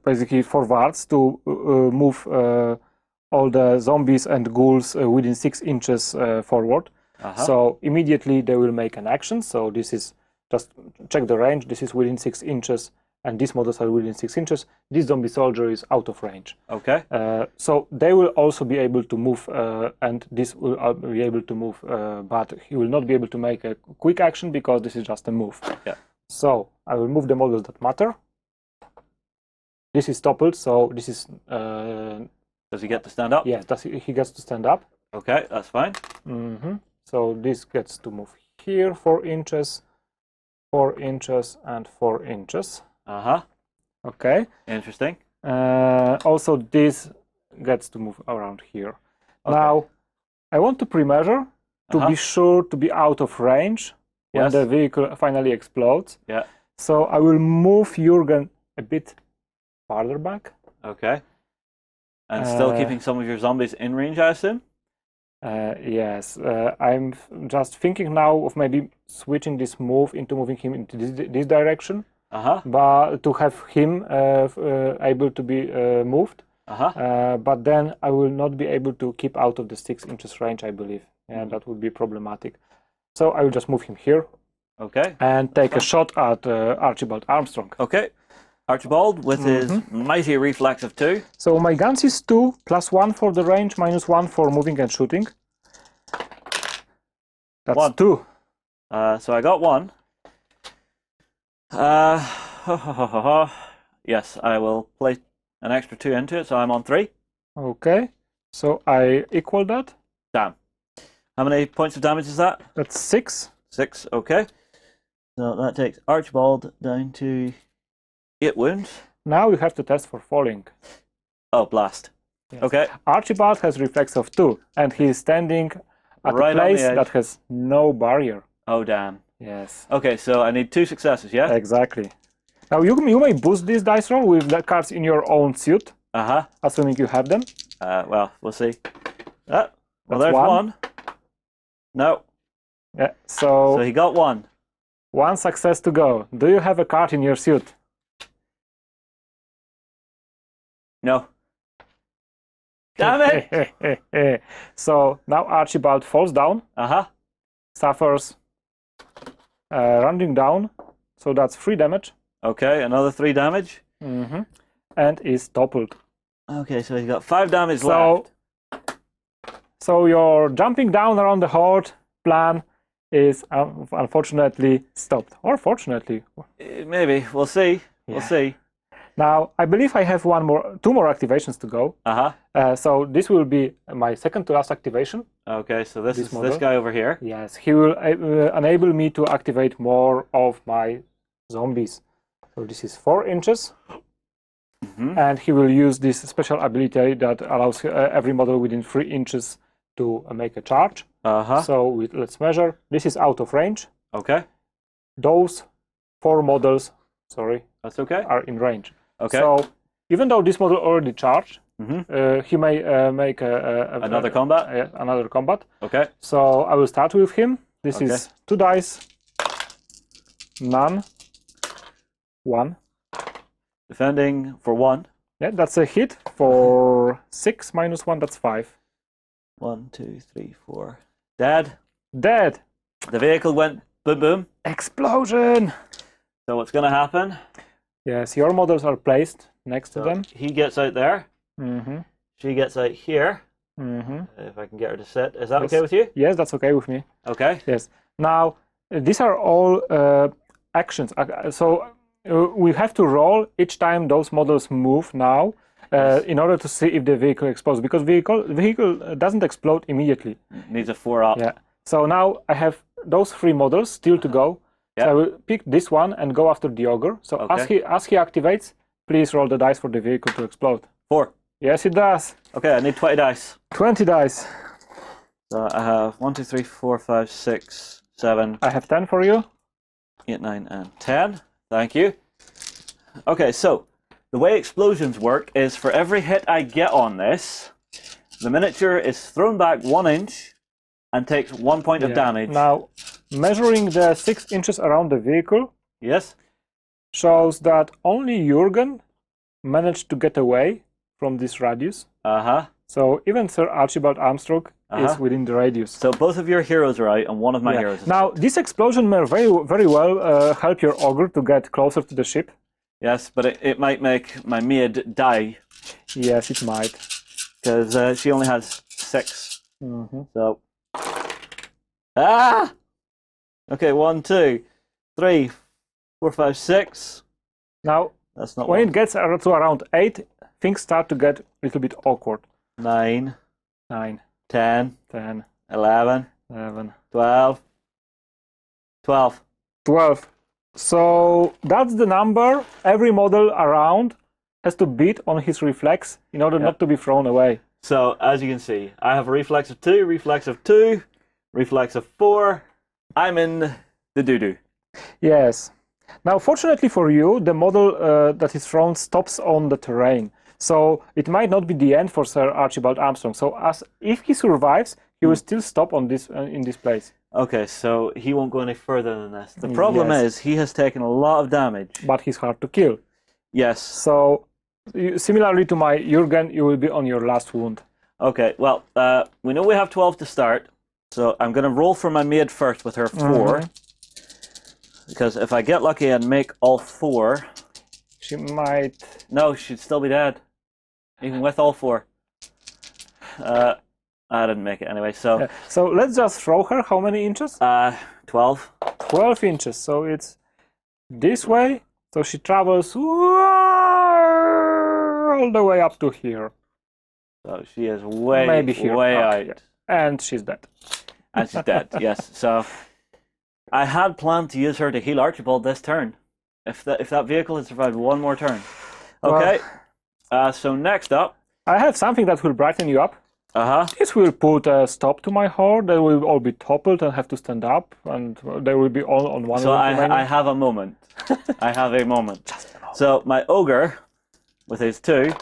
basically forwards to move all the zombies and ghouls within 6 inches forward. So immediately they will make an action. So this is just check the range. This is within 6 inches, and these models are within 6 inches. This zombie soldier is out of range. Okay. So they will also be able to move, and this will be able to move, but he will not be able to make a quick action because this is just a move. Yeah. So I will move the models that matter. This is toppled, so this is. Does he get to stand up? Yes, he gets to stand up. Okay, that's fine. So this gets to move here 4 inches, 4 inches, and 4 inches. Okay. Interesting. Also, this gets to move around here. Okay. Now, I want to pre-measure to be sure to be out of range when the vehicle finally explodes. Yeah. So I will move Jürgen a bit farther back. Okay. And still keeping some of your zombies in range, I assume? Yes. I'm just thinking now of maybe switching this move into moving him into this direction. But to have him able to be moved. But then I will not be able to keep out of the 6 inches range, I believe. And that would be problematic. So I will just move him here. Okay. And take a shot at Archibald Armstrong. Okay. Archibald with his mighty reflex of 2. So my guns is 2, +1 for the range, -1 for moving and shooting. That's 1. 2. So I got 1. Yes, I will place an extra 2 into it, so I'm on 3. Okay. So I equal that. Damn. How many points of damage is that? That's 6. 6, okay. So that takes Archibald down to 8 wounds. Now you have to test for falling. Oh, blast. Yes. Okay. Archibald has reflex of 2, and he is standing at Right a place on the edge. that has no barrier. Oh, damn. Yes. Okay, so I need 2 successes, yeah? Exactly. Now you may boost this dice roll with the cards in your own suit, assuming you have them. Well, we'll see. Well, That's there's 1. No. Yeah. So he got 1. 1 success to go. Do you have a card in your suit? No. Damn it! So now Archibald falls down, suffers running down, so that's 3 damage. Okay, another 3 damage. And is toppled. Okay, so he's got 5 damage left. So your jumping down around the horde plan is unfortunately stopped. Or fortunately. Maybe. We'll see. Yeah. We'll see. Now, I believe I have 2 more activations to go. So this will be my second to last activation. Okay, so this is this guy over here. Yes, he will enable me to activate more of my zombies. So this is 4 inches. And he will use this special ability that allows every model within 3 inches to make a charge. So let's measure. This is out of range. Okay. Those 4 models, that's okay, are in range. Okay. So even though this model already charged, he may make another combat. Another combat. Okay. So I will start with him. This is 2 dice. None. 1. Defending for 1. Yeah, that's a hit for 6 -1. That's 5. 1, 2, 3, 4. Dead. Dead. The vehicle went boom boom. Explosion. So what's going to happen? Yes, your models are placed next to them. He gets out there. She gets out here. If I can get her to sit. Is that okay with you? Yes, that's okay with me. Okay. Yes. Now, these are all actions. So we have to roll each time those models move now in order to see if the vehicle explodes. Because vehicle doesn't explode immediately. Needs a 4 up. Yeah. So now I have those 3 models still to go. So I will pick this one and go after the ogre. So as he activates, please roll the dice for the vehicle to explode. 4. Yes, it does. Okay, I need 20 dice. 20 dice. So I have 1, 2, 3, 4, 5, 6, 7. I have 10 for you. 8, 9, and 10. Thank you. Okay, so the way explosions work is for every hit I get on this, the miniature is thrown back 1 inch and takes 1 point of damage. Now, measuring the 6 inches around the vehicle Yes? shows that only Jürgen managed to get away from this radius. Uh-huh. So even Sir Archibald Armstrong is within the radius. So both of your heroes are out, and one of my heroes is Now, this explosion may very well help your ogre to get closer to the ship. Yes, but it might make my maid die. Yes, it might. Because she only has 6. Mm-hmm. So... Ah! Okay, 1, 2, 3, 4, 5, 6. Now, That's not when one. it gets to around 8, things start to get a little bit awkward. 9, 9, 10, 10, 11, 11, 12, 12. 12. So that's the number every model around has to beat on his reflex in order not to be thrown away. So, as you can see, I have a reflex of 2, reflex of 2, reflex of 4. I'm in the doo-doo. Yes. Now, fortunately for you, the model that is thrown stops on the terrain. So it might not be the end for Sir Archibald Armstrong. So if he survives, he will still stop on this in this place. Okay, so he won't go any further than this. The problem is he has taken a lot of damage. But he's hard to kill. Yes. So similarly to my Jürgen, you will be on your last wound. Okay, well, we know we have 12 to start. So I'm going to roll for my maid first with her 4. Because if I get lucky and make all 4... She might... No, she'd still be dead. Even with all 4. I didn't make it anyway, so... So let's just throw her. How many inches? 12. 12 inches. So it's this way. So she travels all the way up to here. So she is way, Maybe here. way out. Yeah. And she's dead. And she's dead, yes. So I had planned to use her to heal Archibald this turn. If that vehicle had survived one more turn. Okay, so next up... I have something that will brighten you up. This will put a stop to my horde. They will all be toppled and have to stand up, and they will be all on one. So I have a moment. I have a moment. Just a moment. So my ogre, with his 2,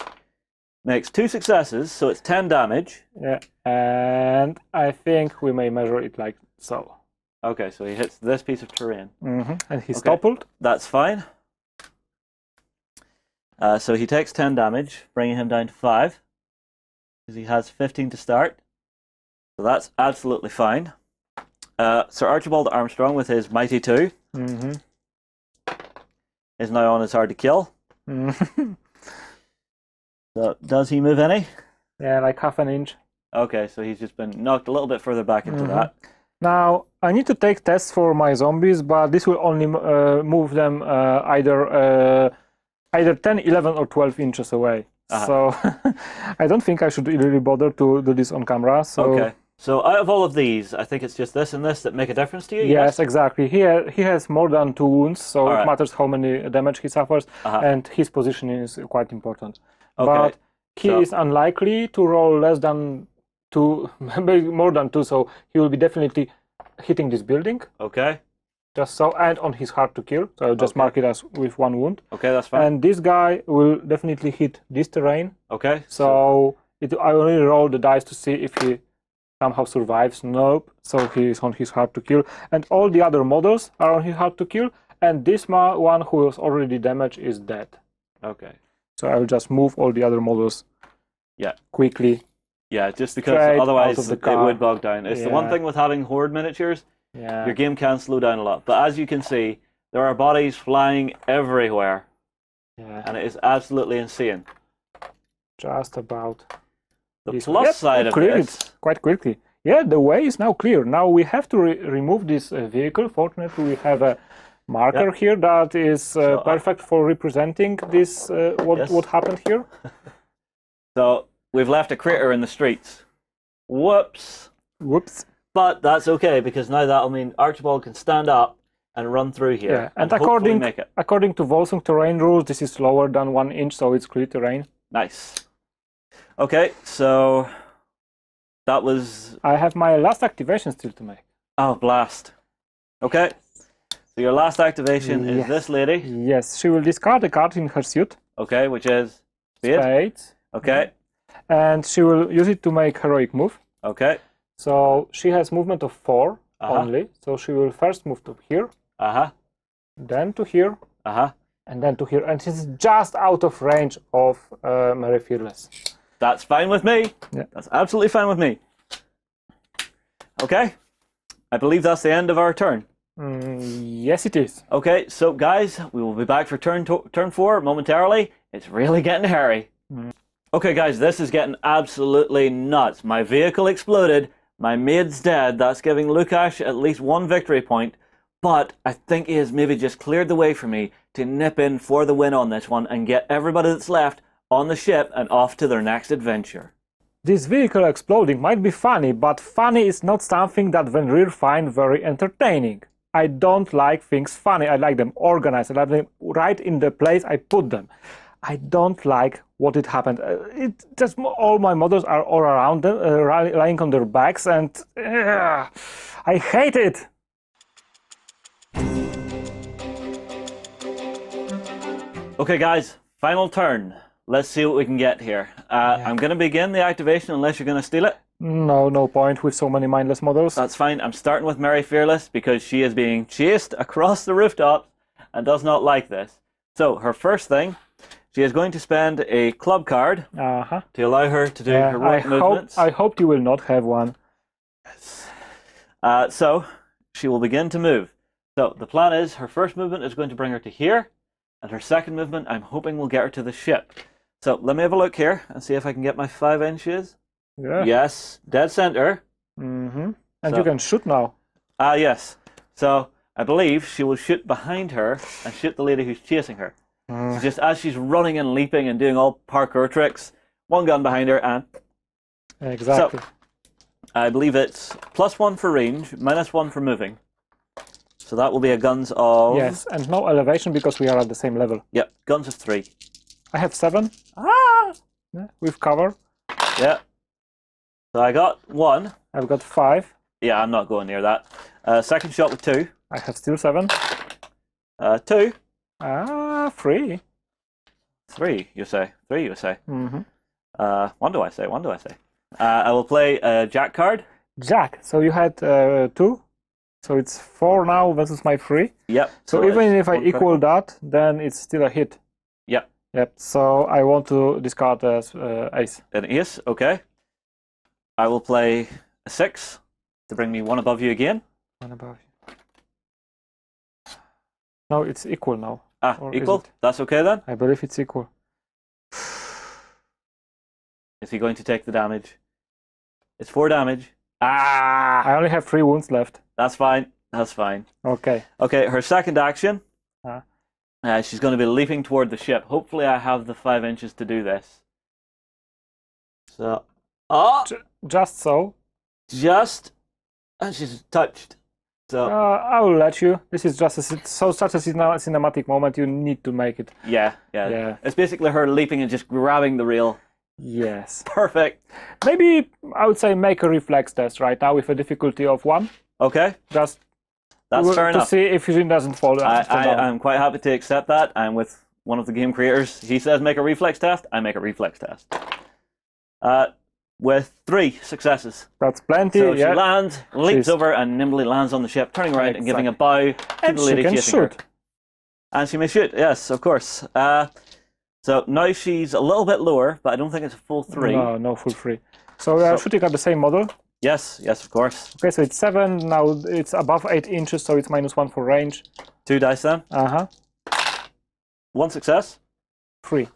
makes 2 successes, so it's 10 damage. Yeah, and I think we may measure it like so. Okay, so he hits this piece of terrain. And he's toppled. That's fine. So he takes 10 damage, bringing him down to 5. Because he has 15 to start. So that's absolutely fine. Sir Archibald Armstrong with his mighty 2 is now on his hard to kill. So does he move any? Yeah, like half an inch. Okay, so he's just been knocked a little bit further back into that. Now, I need to take tests for my zombies, but this will only move them either 10, 11, or 12 inches away. So I don't think I should really bother to do this on camera. So. Okay. So out of all of these, I think it's just this and this that make a difference to you? Yes, exactly. He has more than 2 wounds, so it matters how many damage he suffers, and his position is quite important. Okay. But he is unlikely to roll less than 2, maybe more than 2, so he will be definitely hitting this building. Okay. Just so, and on his hard to kill, so I'll just mark it as with 1 wound. Okay, that's fine. And this guy will definitely hit this terrain. Okay. So I only roll the dice to see if he somehow survives. Nope. So he is on his hard to kill, and all the other models are on his hard to kill. And this one who was already damaged is dead. Okay. So I will just move all the other models. Quickly. Yeah, just because Straight otherwise out of the it car. would bog down. It's the one thing with having horde miniatures. Your game can slow down a lot. But as you can see, there are bodies flying everywhere. And it is absolutely insane. Just about. The plus side of this... quite quickly. Yeah, the way is now clear. Now we have to remove this vehicle. Fortunately, we have a marker here that is perfect for representing this. What happened here? So we've left a crater in the streets. Whoops. But that's okay, because now that'll mean Archibald can stand up and run through here. Yeah, and according to Wolsung terrain rules, this is lower than 1 inch, so it's clear terrain. Nice. Okay, so that was... I have my last activation still to make. Oh, blast. Okay, so your last activation is this lady. Yes, she will discard a card in her suit. Okay, which is Spade. Spade. Okay. And she will use it to make heroic move. Okay. So she has movement of 4 only. So she will first move to here, then to here, and then to here. And she's just out of range of Mary Fearless. That's fine with me. Yeah. That's absolutely fine with me. Okay. I believe that's the end of our turn. Yes, it is. Okay, so guys, we will be back for turn 4 momentarily. It's really getting hairy. Okay, guys, this is getting absolutely nuts. My vehicle exploded. My maid's dead. That's giving Lukasz at least 1 victory point. But I think he has maybe just cleared the way for me to nip in for the win on this one and get everybody that's left on the ship and off to their next adventure. This vehicle exploding might be funny, but funny is not something that Ven Rier find very entertaining. I don't like things funny. I like them organized. I like them right in the place I put them. I don't like what it happened. It just all my models are all around them, lying on their backs, and I hate it. Okay, guys, final turn. Let's see what we can get here. I'm going to begin the activation unless you're going to steal it. No point with so many mindless models. That's fine. I'm starting with Mary Fearless because she is being chased across the rooftops and does not like this. So her first thing, she is going to spend a club card to allow her to do heroic movements. I hope you will not have one. So she will begin to move. So the plan is her first movement is going to bring her to here, and her second movement I'm hoping will get her to the ship. So let me have a look here and see if I can get my 5 inches. Yeah. Yes, dead center. And you can shoot now. Yes. So I believe she will shoot behind her and shoot the lady who's chasing her. So just as she's running and leaping and doing all parkour tricks, 1 gun behind her, and exactly. So I believe it's +1 for range, -1 for moving. So that will be a guns of... Yes, and no elevation because we are at the same level. Yep, guns of 3. I have 7. Yeah, with cover. Yeah. So I got 1. I've got 5. Yeah, I'm not going near that. Second shot with 2. I have still 7. 2. 3. 3, you say. 3, you say. 1 do I say? 1 do I say? I will play a Jack card. Jack. So you had 2. So it's 4 now versus my 3. Yep. So even if I equal that, then it's still a hit. Yep. Yep. So I want to discard as ace. An ace, okay. I will play a 6 to bring me 1 above you again. 1 above you. No, it's equal now. Or equal? That's okay then? I believe it's equal. Is he going to take the damage? It's 4 damage. I only have 3 wounds left. That's fine. That's fine. Okay. Okay, her second action. She's going to be leaping toward the ship. Hopefully I have the 5 inches to do this. So... Just so. And she's touched. So I will let you. This is just such a cinematic moment. You need to make it. Yeah. It's basically her leaping and just grabbing the rail. Yes. Perfect. Maybe I would say make a reflex test right now with a difficulty of 1. Okay. Just that's fair enough. To see if she doesn't fall down. I'm quite happy to accept that. I'm with one of the game creators. He says make a reflex test. I make a reflex test. With 3 successes. That's plenty. So she lands, leaps over, and nimbly lands on the ship, turning around and giving a bow to the lady chasing her. And she may shoot, yes, of course. So now she's a little bit lower, but I don't think it's a full 3. No full 3. So we are shooting at the same model? Yes, of course. Okay, so it's 7, now it's above 8 inches, so it's -1 for range. 2 dice then? 1 success? 3.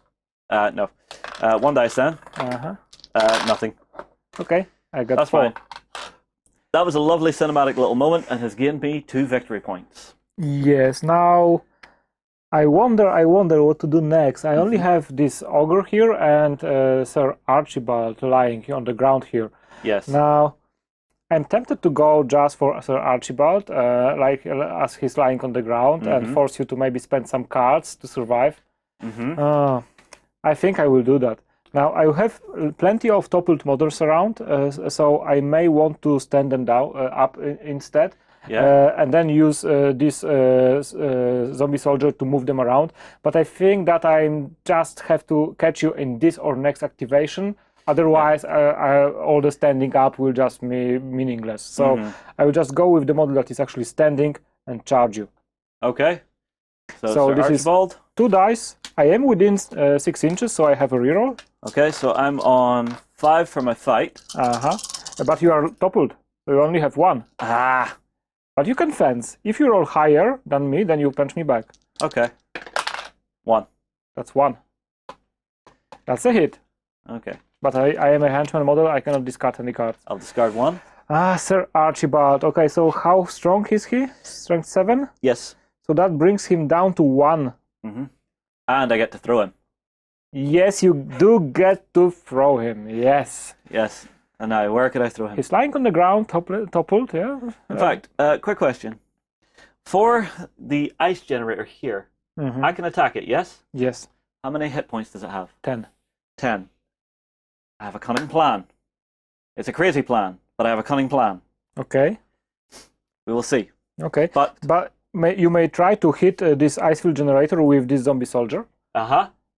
No. 1 dice then? Nothing. Okay, I got That's 4. fine. That was a lovely cinematic little moment and has gained me 2 victory points. Yes, now I wonder what to do next. I only have this ogre here and Sir Archibald lying on the ground here. Yes. Now, I'm tempted to go just for Sir Archibald, as he's lying on the ground, and force you to maybe spend some cards to survive. I think I will do that. Now, I have plenty of toppled models around, so I may want to stand them down up instead. And then use this zombie soldier to move them around. But I think that I just have to catch you in this or next activation. Otherwise, all the standing up will just be meaningless. So I will just go with the model that is actually standing and charge you. Okay. So So this Archibald. is 2 dice. I am within 6 inches, so I have a reroll. Okay, so I'm on 5 for my fight. But you are toppled. So you only have 1. Ah. But you can fence. If you roll higher than me, then you punch me back. Okay. 1. That's 1. That's a hit. Okay. But I am a henchman model. I cannot discard any cards. I'll discard 1. Sir Archibald. Okay, so how strong is he? Strength 7? Yes. So that brings him down to 1. And I get to throw him. Yes, you do get to throw him. Yes. Yes. And now, where could I throw him? He's lying on the ground, toppled, yeah. In fact, quick question. For the ice generator here, I can attack it, yes? Yes. How many hit points does it have? 10. 10. I have a cunning plan. It's a crazy plan, but I have a cunning plan. Okay. We will see. Okay. But you may try to hit this ice field generator with this zombie soldier.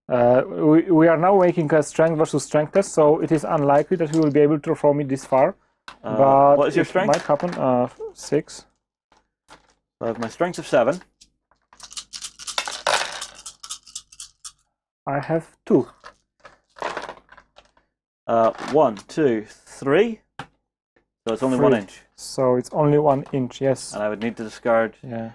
We are now making a strength versus strength test, so it is unlikely that we will be able to throw me this far. But what is your it strength? might happen. 6. I have my strength of 7. I have 2. 1, 2, 3. So it's only 1 inch. So it's only 1 inch, yes. And I would need to discard. Yeah.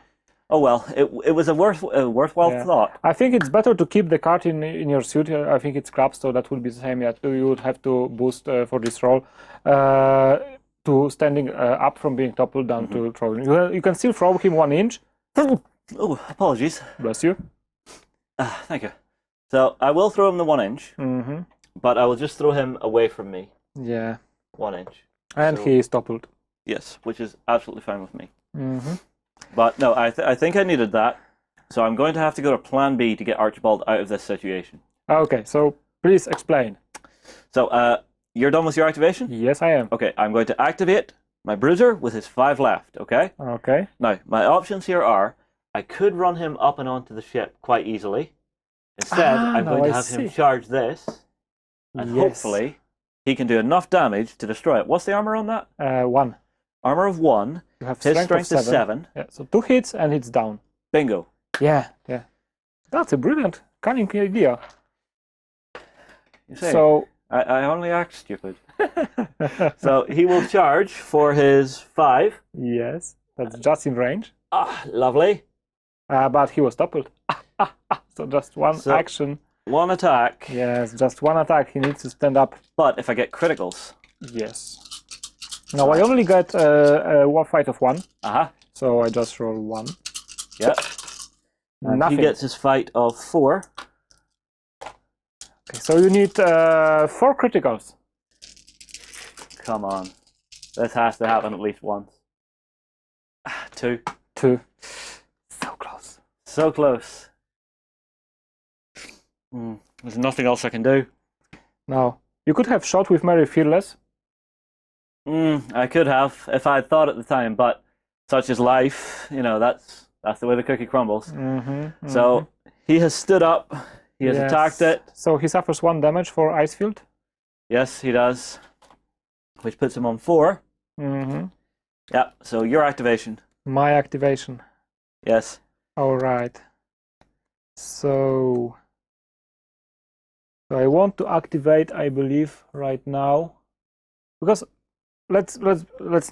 Oh well, it was a worthwhile thought. I think it's better to keep the card in your suit. I think it's scraps, so that would be the same. Yeah, you would have to boost for this roll to standing up from being toppled down to throwing. You can still throw him 1 inch. Oh, apologies. Bless you. Thank you. So I will throw him the 1 inch, but I will just throw him away from me. Yeah. 1 inch. And So- he is toppled. Yes, which is absolutely fine with me. But no, I think I needed that. So I'm going to have to go to Plan B to get Archibald out of this situation. Okay, so please explain. So you're done with your activation? Yes, I am. Okay, I'm going to activate my bruiser with his 5 left, okay? Okay. Now, my options here are, I could run him up and onto the ship quite easily. Instead, I'm now going to I have see. him charge this, and hopefully he can do enough damage to destroy it. What's the armor on that? 1. Armor of 1. You have His strength strength of is 7. Yeah, so 2 hits and it's down. Bingo. Yeah. That's a brilliant, cunning idea. You say, So I only act stupid. So he will charge for his 5. yes, that's just in range. Lovely. But he was toppled. So just one action. 1 attack. Yes, just 1 attack. He needs to stand up. But if I get criticals. Yes. Now I only get a war fight of 1. So I just roll 1. Yeah. And Nothing. he gets his fight of 4. Okay, so you need 4 criticals. Come on. This has to happen at least once. 2. 2. So close. So close. There's nothing else I can do. Now, you could have shot with Mary Fearless. I could have if I had thought at the time, but such is life. You know, that's the way the cookie crumbles. So he has stood up. He has attacked it. So he suffers 1 damage for Ice Field. Yes, he does. Which puts him on 4. Yeah, so your activation. My activation. Yes. All right. So I want to activate, I believe, right now, because let's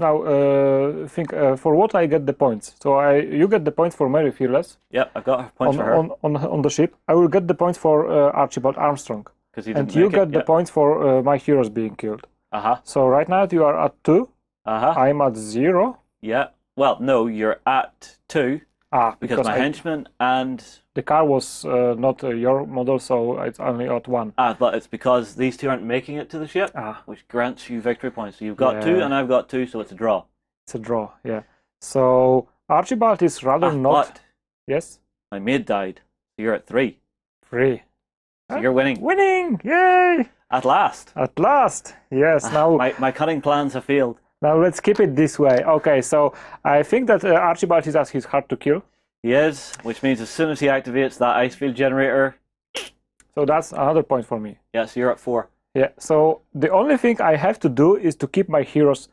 now think for what I get the points. So you get the points for Mary Fearless. Yep, I've got points for her. On the ship. I will get the points for Archibald Armstrong. And you get the points for my heroes being killed. So right now you are at 2. I'm at 0. Yeah. Well, no, you're at 2. Because my henchman and the car was not your model, so it's only at 1. But it's because these 2 aren't making it to the ship, which grants you victory points. So you've got 2 and I've got 2, so it's a draw. It's a draw, yeah. So Archibald is rather not. But yes. My maid died. So you're at 3. 3. So you're winning. Winning! Yay! At last. At last. Yes. Now my cunning plans have failed. Now let's keep it this way. Okay, so I think that Archibald is at his hard to kill. He is, which means as soon as he activates that ice field generator. So that's another point for me. Yeah, so you're at 4. Yeah, so the only thing I have to do is to keep my heroes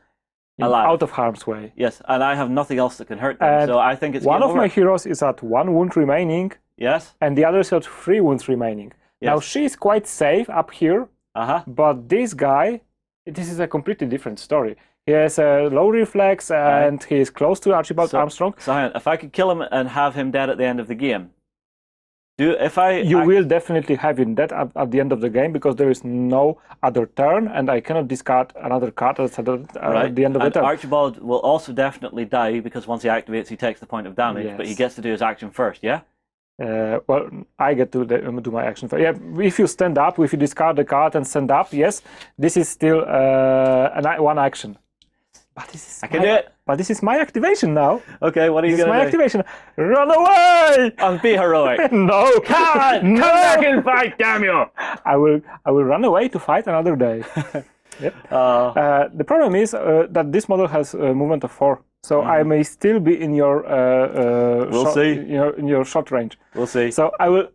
Alive. out of harm's way. Yes, and I have nothing else that can hurt them, And so I think it's one game of my over. heroes is at 1 wound remaining, Yes? and the other is at 3 wounds remaining. Now Yes. she is quite safe up here, Uh-huh. but this guy, this is a completely different story. He has a low reflex and he is close to Archibald Armstrong. So hang on, if I could kill him and have him dead at the end of the game, you will definitely have him dead at the end of the game because there is no other turn and I cannot discard another card at the end of the turn. Archibald will also definitely die because once he activates, he takes the point of damage, but he Yes. gets to do his action first, yeah? Well, I get to do my action first. Yeah, if you stand up, if you discard the card and stand up, yes, this is still one action. But I can do it. But this is my activation now. Okay, what are you This is going my to do? activation. Run away! I'll be heroic. No, Come back and fight, damn you! I will run away to fight another day. Yep. The problem is that this model has a movement of 4, so I may still be in your in your shot range. We'll see. So I will.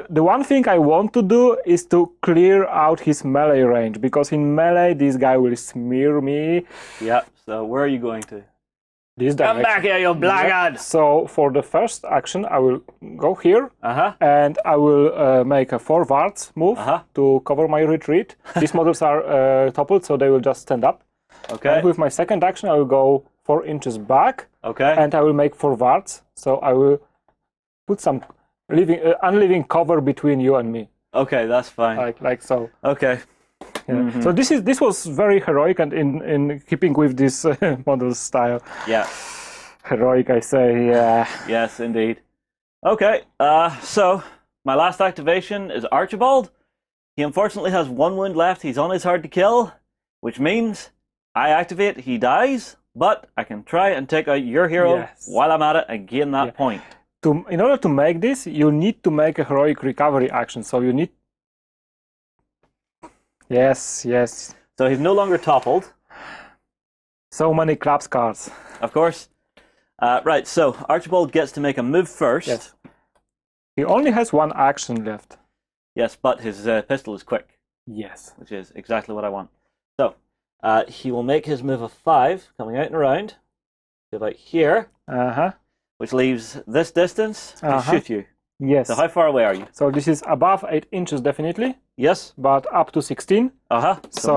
The one thing I want to do is to clear out his melee range because in melee this guy will smear me. Yeah. So where are you going to? This Come direction. back here, you blackguard! So for the first action, I will go here. And I will make a forwards move to cover my retreat. These models are toppled, so they will just stand up. Okay. And with my second action, I will go 4 inches back. Okay. And I will make forwards. So I will put some unliving cover between you and me. Okay, that's fine. Like so. Okay. Yeah. So this was very heroic and in keeping with this model style. Yeah. Heroic, I say. Yeah. Yes, indeed. Okay. So my last activation is Archibald. He unfortunately has 1 wound left. He's on his hard to kill, which means I activate, he dies, but I can try and take out your hero while I'm at it and gain that point. In order to make this, you need to make a heroic recovery action. So you need. Yes. So he's no longer toppled. So many collapse cards. Of course. Right, so Archibald gets to make a move first. Yes. He only has 1 action left. Yes, but his pistol is quick. Yes. Which is exactly what I want. So he will make his move of 5, coming out and around to about here. Which leaves this distance to shoot you. Yes. So how far away are you? So this is above 8 inches definitely. Yes. But up to 16. So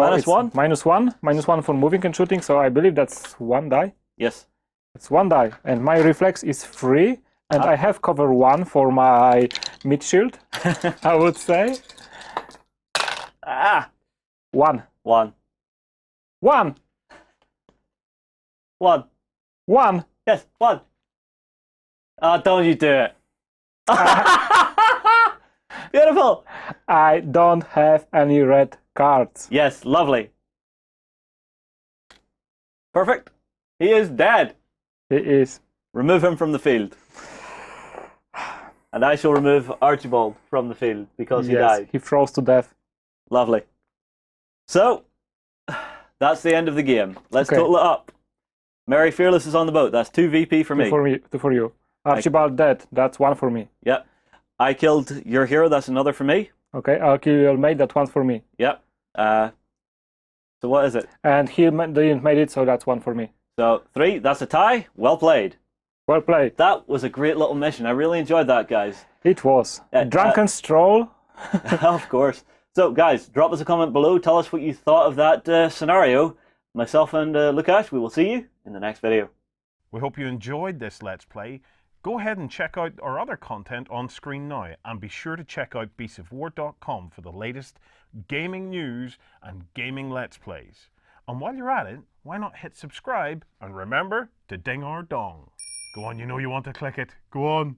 minus 1? Minus 1 for moving and shooting, so I believe that's 1 die. Yes. It's 1 die. And my reflex is 3. And I have cover 1 for my mid shield, I would say. 1. 1. 1. 1. 1. Yes, 1. Don't you do it. Beautiful. I don't have any red cards. Yes, lovely. Perfect. He is dead. He is. Remove him from the field. And I shall remove Archibald from the field because he died. He froze to death. Lovely. So, that's the end of the game. Let's total it up. Mary Fearless is on the boat. That's 2 VP for me. 2 for you. Archibald dead. That's 1 for me. Yep. I killed your hero. That's another for me. Okay. I'll kill your mate. That's 1 for me. Yep. So what is it? And he didn't make it, so that's 1 for me. So 3. That's a tie. Well played. Well played. That was a great little mission. I really enjoyed that, guys. It was. Drunken stroll. Of course. So, guys, drop us a comment below. Tell us what you thought of that scenario. Myself and Lukasz, we will see you in the next video. We hope you enjoyed this Let's Play. Go ahead and check out our other content on screen now, and be sure to check out beastsofwar.com for the latest gaming news and gaming Let's Plays. And while you're at it, why not hit subscribe and remember to ding our dong. Go on, you know you want to click it. Go on.